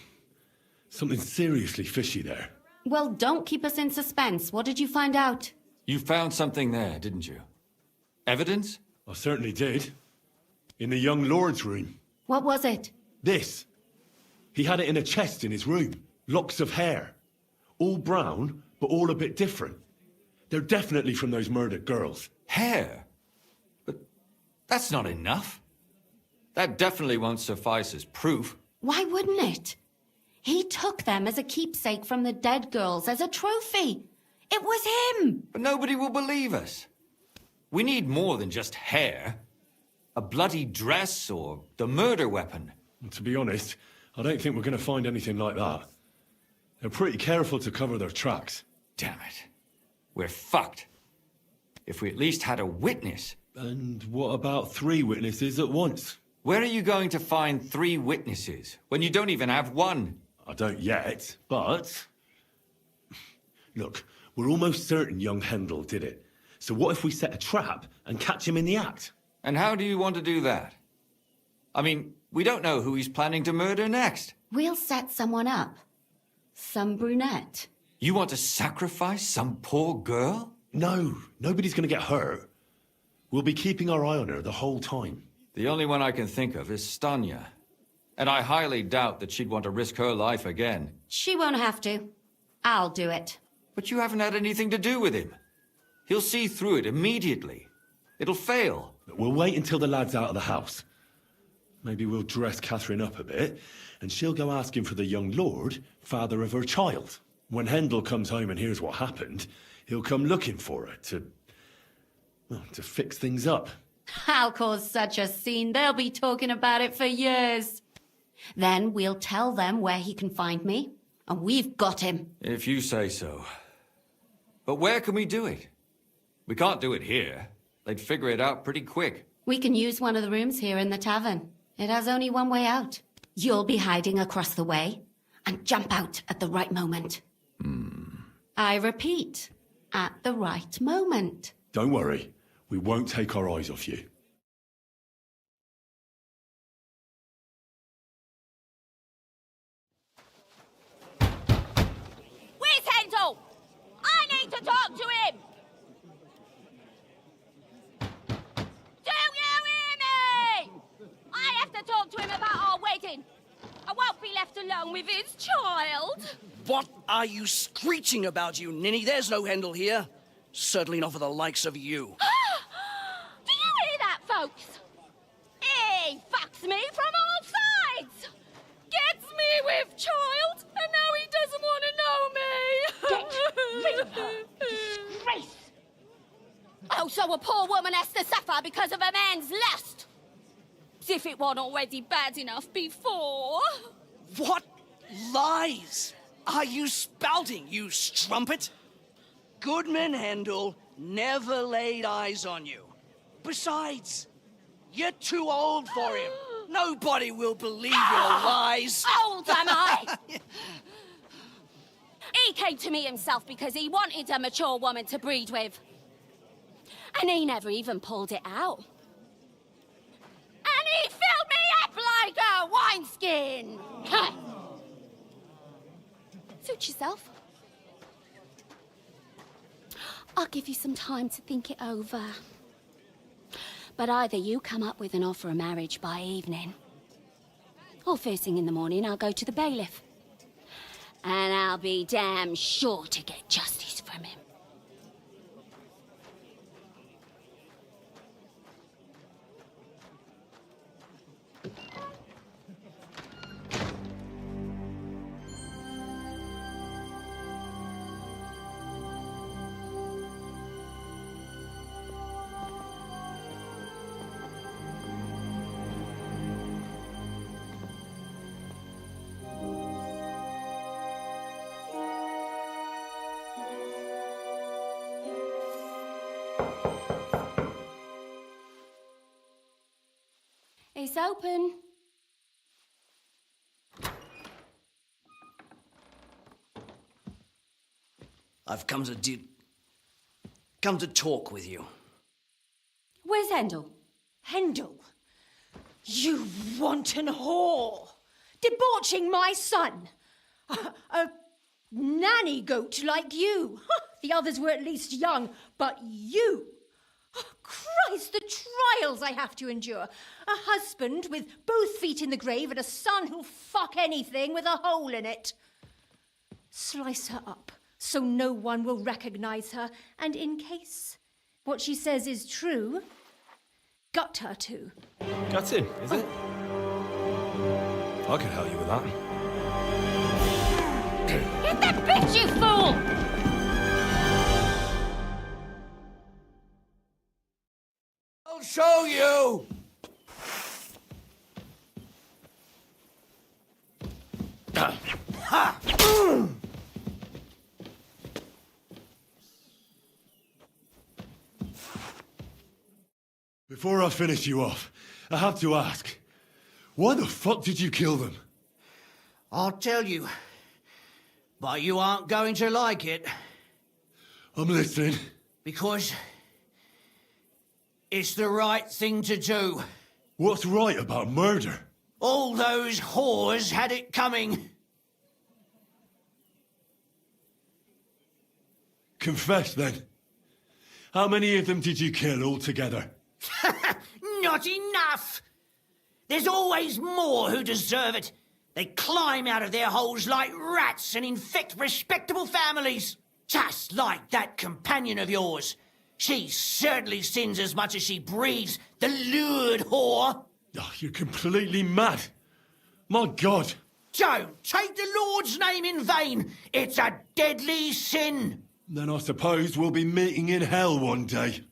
Something seriously fishy there. Well, don't keep us in suspense. What did you find out? You found something there, didn't you? Evidence? I certainly did. In the young lord's room. What was it? This. He had it in a chest in his room. Locks of hair. All brown, but all a bit different. They're definitely from those murdered girls. Hair? But that's not enough. That definitely won't suffice as proof. Why wouldn't it? He took them as a keepsake from the dead girls, as a trophy. It was him! But nobody will believe us. We need more than just hair. A bloody dress or the murder weapon. To be honest, I don't think we're going to find anything like that. They're pretty careful to cover their tracks. Damn it. We're fucked. If we at least had a witness. And what about 3 witnesses at once? Where are you going to find 3 witnesses when you don't even have one? I don't yet, but... Look, we're almost certain young Hendel did it. So what if we set a trap and catch him in the act? And how do you want to do that? I mean, we don't know who he's planning to murder next. We'll set someone up. Some brunette. You want to sacrifice some poor girl? No, nobody's going to get hurt. We'll be keeping our eye on her the whole time. The only one I can think of is Stanya. And I highly doubt that she'd want to risk her life again. She won't have to. I'll do it. But you haven't had anything to do with him. He'll see through it immediately. It'll fail. We'll wait until the lad's out of the house. Maybe we'll dress Catherine up a bit, and she'll go asking for the young lord, father of her child. When Hendel comes home and hears what happened, he'll come looking for her to fix things up. I'll cause such a scene, they'll be talking about it for years. Then we'll tell them where he can find me, and we've got him. If you say so. But where can we do it? We can't do it here. They'd figure it out pretty quick. We can use one of the rooms here in the tavern. It has only one way out. You'll be hiding across the way, and jump out at the right moment. I repeat, at the right moment. Don't worry. We won't take our eyes off you. Where's Hendel? I need to talk to him! Do you hear me? I have to talk to him about our wedding. I won't be left alone with his child. What are you screeching about, you ninny? There's no Hendel here. Certainly not for the likes of you. Do you hear that, folks? He fucks me from all sides. Gets me with child, and now he doesn't want to know me. Get rid of her. Disgrace. Oh, so a poor woman has to suffer because of a man's lust. As if it wasn't already bad enough before. What lies are you spouting, you strumpet? Goodman Hendel never laid eyes on you. Besides, you're too old for him. Nobody will believe your lies. Old am I? He came to me himself because he wanted a mature woman to breed with. And he never even pulled it out. And he filled me up like a wineskin. Suit yourself. I'll give you some time to think it over. But either you come up with an offer of marriage by evening, or first thing in the morning I'll go to the bailiff. And I'll be damn sure to get justice from him. It's open. I've come to talk with you. Where's Hendel? Hendel? You wanton whore! Debauching my son! A nanny goat like you! The others were at least young, but you! Christ, the trials I have to endure! A husband with both feet in the grave and a son who'll fuck anything with a hole in it. Slice her up so no one will recognize her, and in case what she says is true, gut her too. Gutting, is it? I can help you with that. Hit that bitch, you fool! I'll show you! Ha! Before I finish you off, I have to ask, why the fuck did you kill them? I'll tell you, but you aren't going to like it. I'm listening. Because it's the right thing to do. What's right about murder? All those whores had it coming. Confess, then. How many of them did you kill altogether? Not enough! There's always more who deserve it. They climb out of their holes like rats and infect respectable families. Just like that companion of yours. She certainly sins as much as she breathes, the lured whore. Oh, you're completely mad. My God. Don't take the Lord's name in vain. It's a deadly sin. Then I suppose we'll be meeting in hell one day.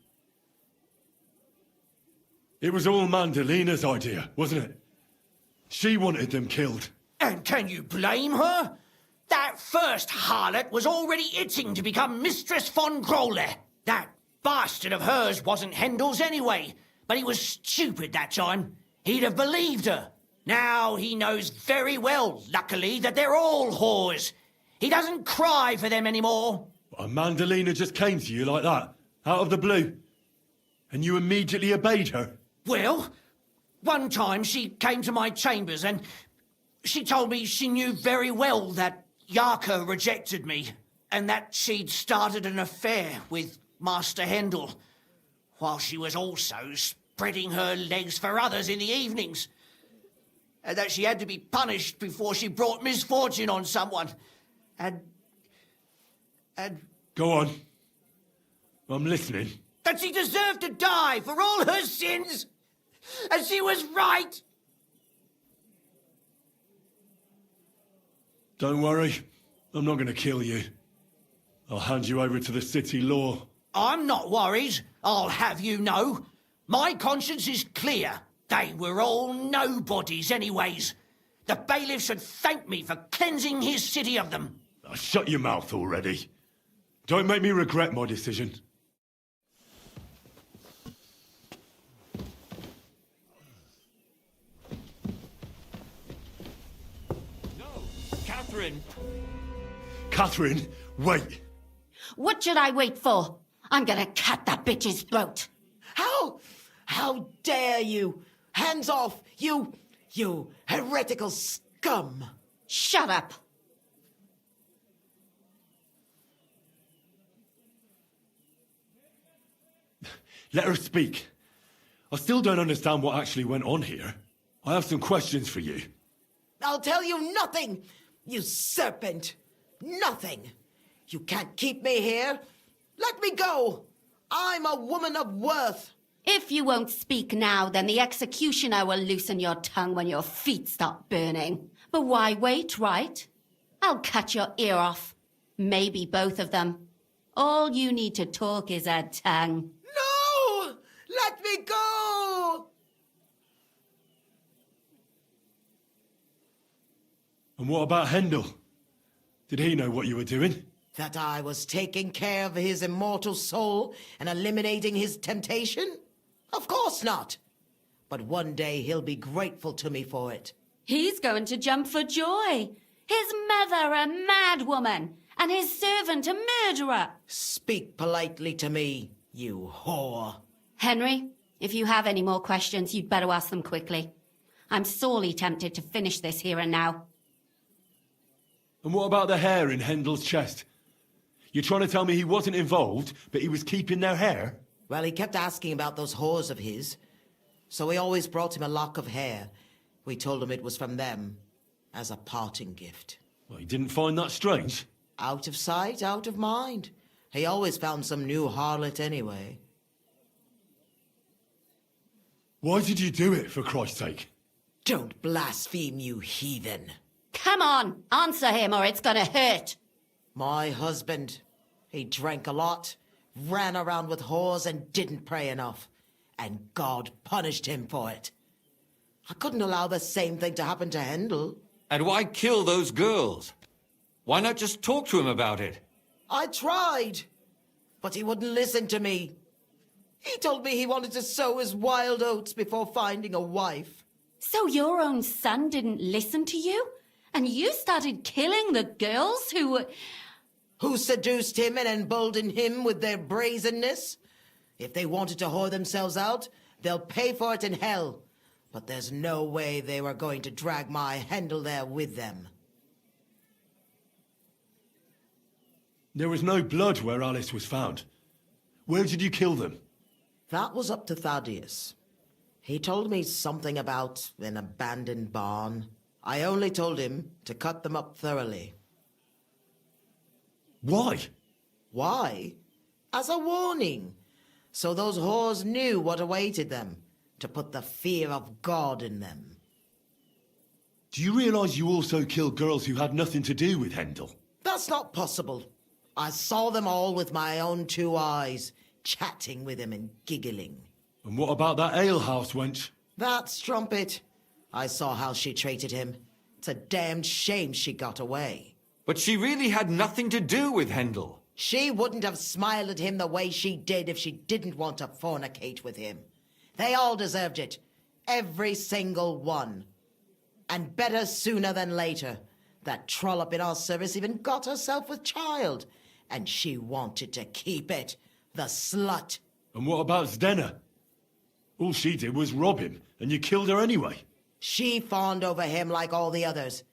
It was all Mandalina's idea, wasn't it? She wanted them killed. And can you blame her? That first harlot was already itching to become Mistress von Groller. That bastard of hers wasn't Hendel's anyway, but he was stupid that time. He'd have believed her. Now he knows very well, luckily, that they're all whores. He doesn't cry for them anymore. And Mandalina just came to you like that, out of the blue. And you immediately obeyed her? Well, one time she came to my chambers and she told me she knew very well that Yarka rejected me and that she'd started an affair with Master Hendel, while she was also spreading her legs for others in the evenings. And that she had to be punished before she brought misfortune on someone. And... Go on. I'm listening. That she deserved to die for all her sins. And she was right. Don't worry. I'm not going to kill you. I'll hand you over to the city law. I'm not worried, I'll have you know. My conscience is clear. They were all nobodies anyways. The bailiff should thank me for cleansing his city of them. Shut your mouth already. Don't make me regret my decision. Catherine! Catherine, wait! What should I wait for? I'm gonna cut that bitch's throat. How dare you? Hands off, you heretical scum! Shut up! Let her speak. I still don't understand what actually went on here. I have some questions for you. I'll tell you nothing, you serpent! Nothing! You can't keep me here. Let me go! I'm a woman of worth. If you won't speak now, then the executioner will loosen your tongue when your feet stop burning. But why wait, right? I'll cut your ear off. Maybe both of them. All you need to talk is a tongue. No! Let me go! And what about Hendel? Did he know what you were doing? That I was taking care of his immortal soul and eliminating his temptation? Of course not. But one day he'll be grateful to me for it. He's going to jump for joy. His mother a mad woman, and his servant a murderer. Speak politely to me, you whore. Henry, if you have any more questions, you'd better ask them quickly. I'm sorely tempted to finish this here and now. And what about the hair in Hendel's chest? You're trying to tell me he wasn't involved, but he was keeping their hair? Well, he kept asking about those whores of his. So we always brought him a lock of hair. We told him it was from them, as a parting gift. Well, he didn't find that strange? Out of sight, out of mind. He always found some new harlot anyway. Why did you do it, for Christ's sake? Don't blaspheme, you heathen. Come on, answer him or it's gonna hurt. My husband, he drank a lot, ran around with whores and didn't pray enough. And God punished him for it. I couldn't allow the same thing to happen to Hendel. And why kill those girls? Why not just talk to him about it? I tried, but he wouldn't listen to me. He told me he wanted to sow his wild oats before finding a wife. So your own son didn't listen to you? And you started killing the girls who were... Who seduced him and emboldened him with their brazenness? If they wanted to whore themselves out, they'll pay for it in hell. But there's no way they were going to drag my Hendel there with them. There was no blood where Alice was found. Where did you kill them? That was up to Thaddeus. He told me something about an abandoned barn. I only told him to cut them up thoroughly. Why? Why? As a warning. So those whores knew what awaited them. To put the fear of God in them. Do you realize you also killed girls who had nothing to do with Hendel? That's not possible. I saw them all with my own 2 eyes, chatting with him and giggling. And what about that alehouse wench? That strumpet. I saw how she treated him. It's a damned shame she got away. But she really had nothing to do with Hendel. She wouldn't have smiled at him the way she did if she didn't want to fornicate with him. They all deserved it. Every single one. And better sooner than later. That trollop in our service even got herself with child. And she wanted to keep it. The slut. And what about Zdenna? All she did was rob him, and you killed her anyway. She fawned over him like all the others.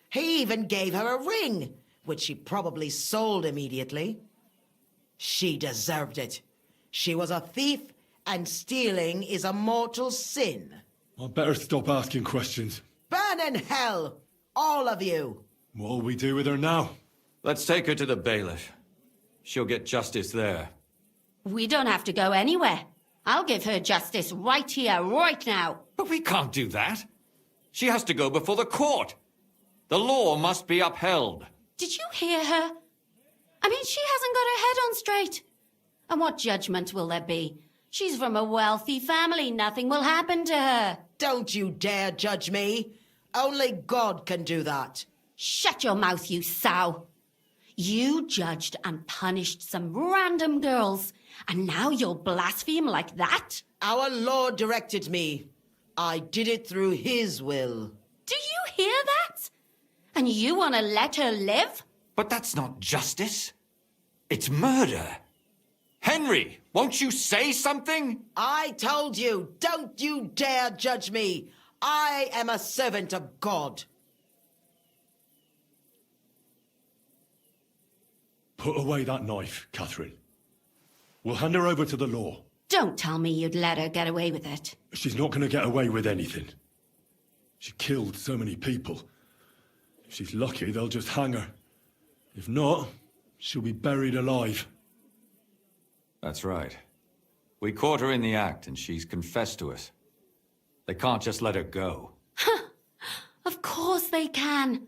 He even gave her a ring, which she probably sold immediately. She deserved it. She was a thief, and stealing is a mortal sin. I'd better stop asking questions. Burn in hell, all of you. What'll we do with her now? Let's take her to the bailiff. She'll get justice there. We don't have to go anywhere. I'll give her justice right here, right now. But we can't do that. She has to go before the court. The law must be upheld. Did you hear her? I mean, she hasn't got her head on straight. And what judgment will there be? She's from a wealthy family. Nothing will happen to her. Don't you dare judge me. Only God can do that. Shut your mouth, you sow. You judged and punished some random girls, and now you'll blaspheme like that? Our Lord directed me. I did it through His will. Do you hear that? And you want to let her live? But that's not justice. It's murder. Henry, won't you say something? I told you, don't you dare judge me. I am a servant of God. Put away that knife, Catherine. We'll hand her over to the law. Don't tell me you'd let her get away with it. She's not going to get away with anything. She killed so many people. If she's lucky, they'll just hang her. If not, she'll be buried alive. That's right. We caught her in the act, and she's confessed to us. They can't just let her go. Of course they can.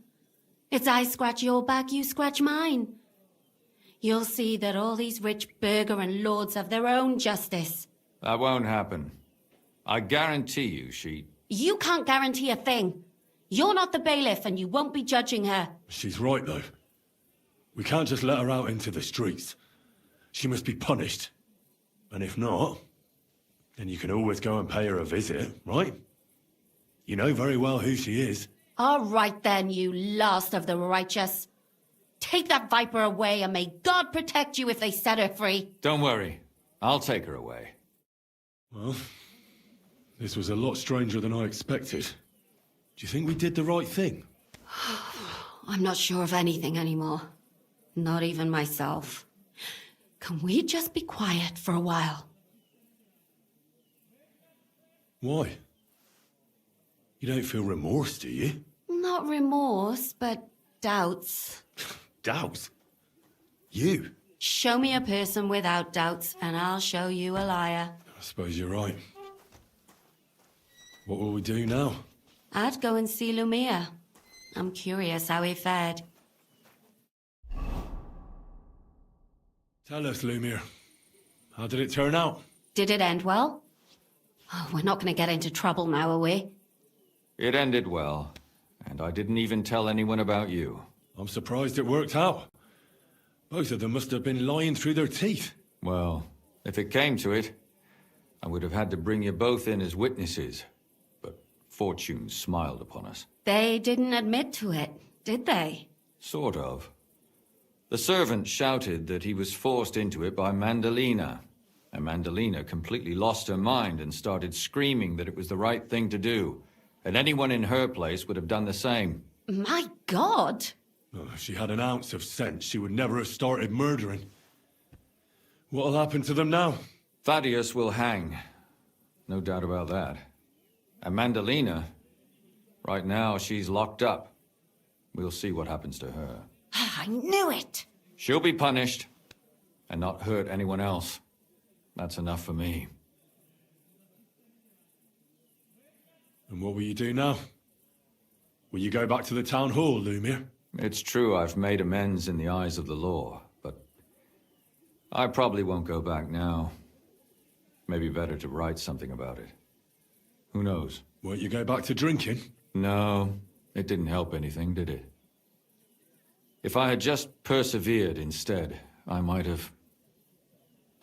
It's I scratch your back, you scratch mine. You'll see that all these rich burgher and lords have their own justice. That won't happen. I guarantee you she... You can't guarantee a thing. You're not the bailiff and you won't be judging her. She's right, though. We can't just let her out into the streets. She must be punished. And if not, Then you can always go and pay her a visit, right? You know very well who she is. All right then, you last of the righteous. Take that viper away, and may God protect you if they set her free. Don't worry. I'll take her away. Well, this was a lot stranger than I expected. Do you think we did the right thing? I'm not sure of anything anymore. Not even myself. Can we just be quiet for a while? Why? You don't feel remorse, do you? Not remorse, but doubts. Doubts? You? Show me a person without doubts, and I'll show you a liar. I suppose you're right. What will we do now? I'd go and see Lumia. I'm curious how he fared. Tell us, Lumir. How did it turn out? Did it end well? Oh, we're not going to get into trouble now, are we? It ended well, and I didn't even tell anyone about you. I'm surprised it worked out. Both of them must have been lying through their teeth. Well, if it came to it, I would have had to bring you both in as witnesses. But fortune smiled upon us. They didn't admit to it, did they? Sort of. The servant shouted that he was forced into it by Mandalina. And Mandalina completely lost her mind and started screaming that it was the right thing to do. And anyone in her place would have done the same. My God! Oh, if she had an ounce of sense, she would never have started murdering. What'll happen to them now? Thaddeus will hang. No doubt about that. And Mandalina, right now she's locked up. We'll see what happens to her. I knew it! She'll be punished, and not hurt anyone else. That's enough for me. And what will you do now? Will you go back to the town hall, Lumir? It's true I've made amends in the eyes of the law, but I probably won't go back now. Maybe better to write something about it. Who knows? Won't you go back to drinking? No, it didn't help anything, did it? If I had just persevered instead, I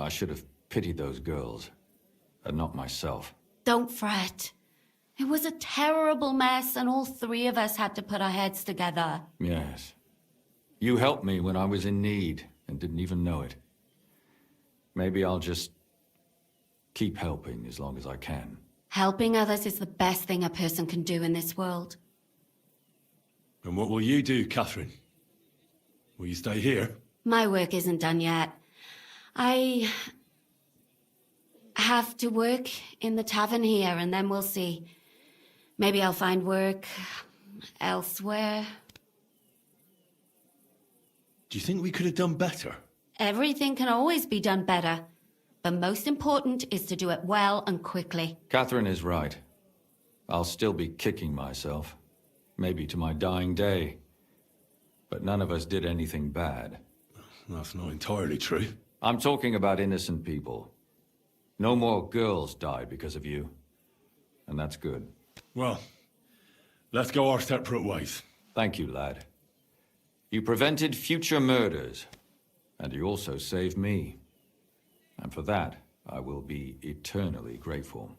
should have pitied those girls, and not myself. Don't fret. It was a terrible mess, and all three of us had to put our heads together. Yes. You helped me when I was in need, and didn't even know it. Maybe I'll just keep helping as long as I can. Helping others is the best thing a person can do in this world. And what will you do, Catherine? Will you stay here? My work isn't done yet. I have to work in the tavern here, and then we'll see. Maybe I'll find work elsewhere. Do you think we could have done better? Everything can always be done better. But most important is to do it well and quickly. Catherine is right. I'll still be kicking myself. Maybe to my dying day. But none of us did anything bad. That's not entirely true. I'm talking about innocent people. No more girls died because of you. And that's good. Well, let's go our separate ways. Thank you, lad. You prevented future murders. And you also saved me. And for that, I will be eternally grateful.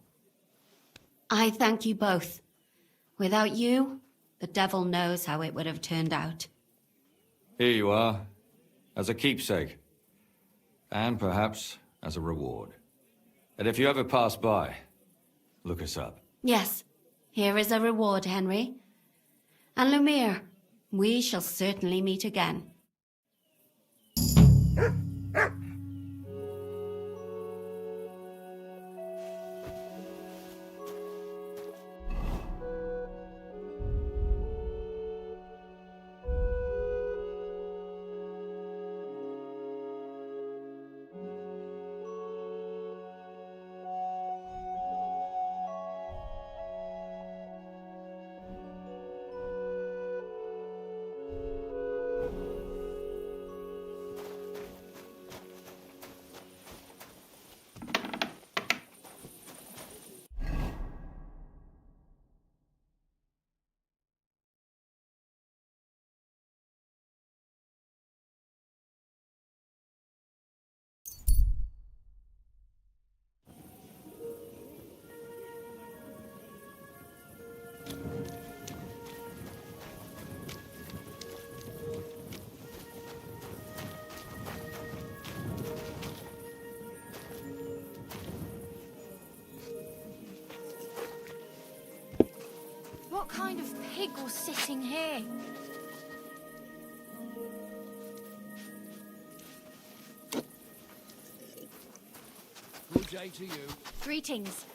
I thank you both. Without you, the devil knows how it would have turned out. Here you are, as a keepsake. And perhaps as a reward. And if you ever pass by, look us up. Yes, here is a reward, Henry. And Lumir, we shall certainly meet again. What kind of pig was sitting here? Good day to you. Greetings.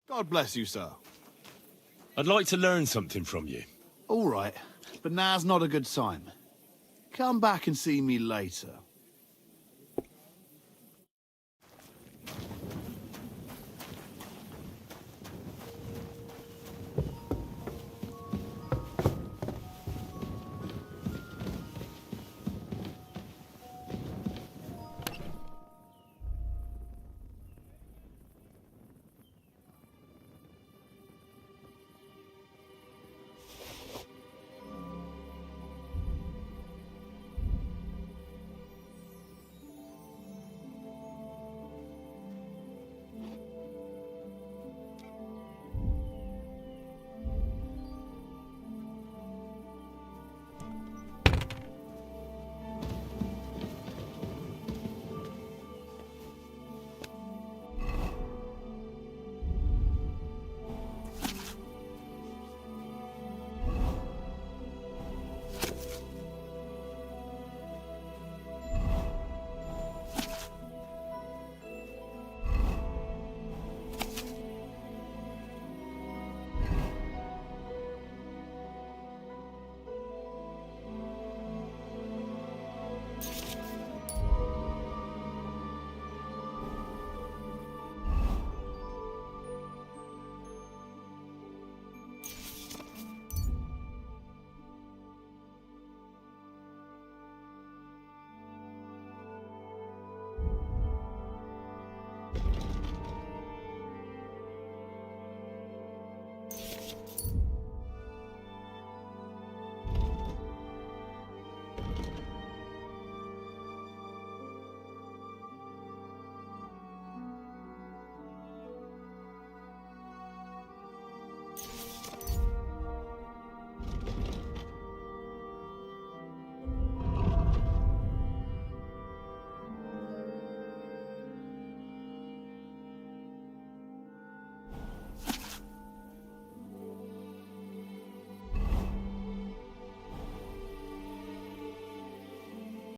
God bless you, sir. I'd like to learn something from you. All right, but now's not a good time. Come back and see me later.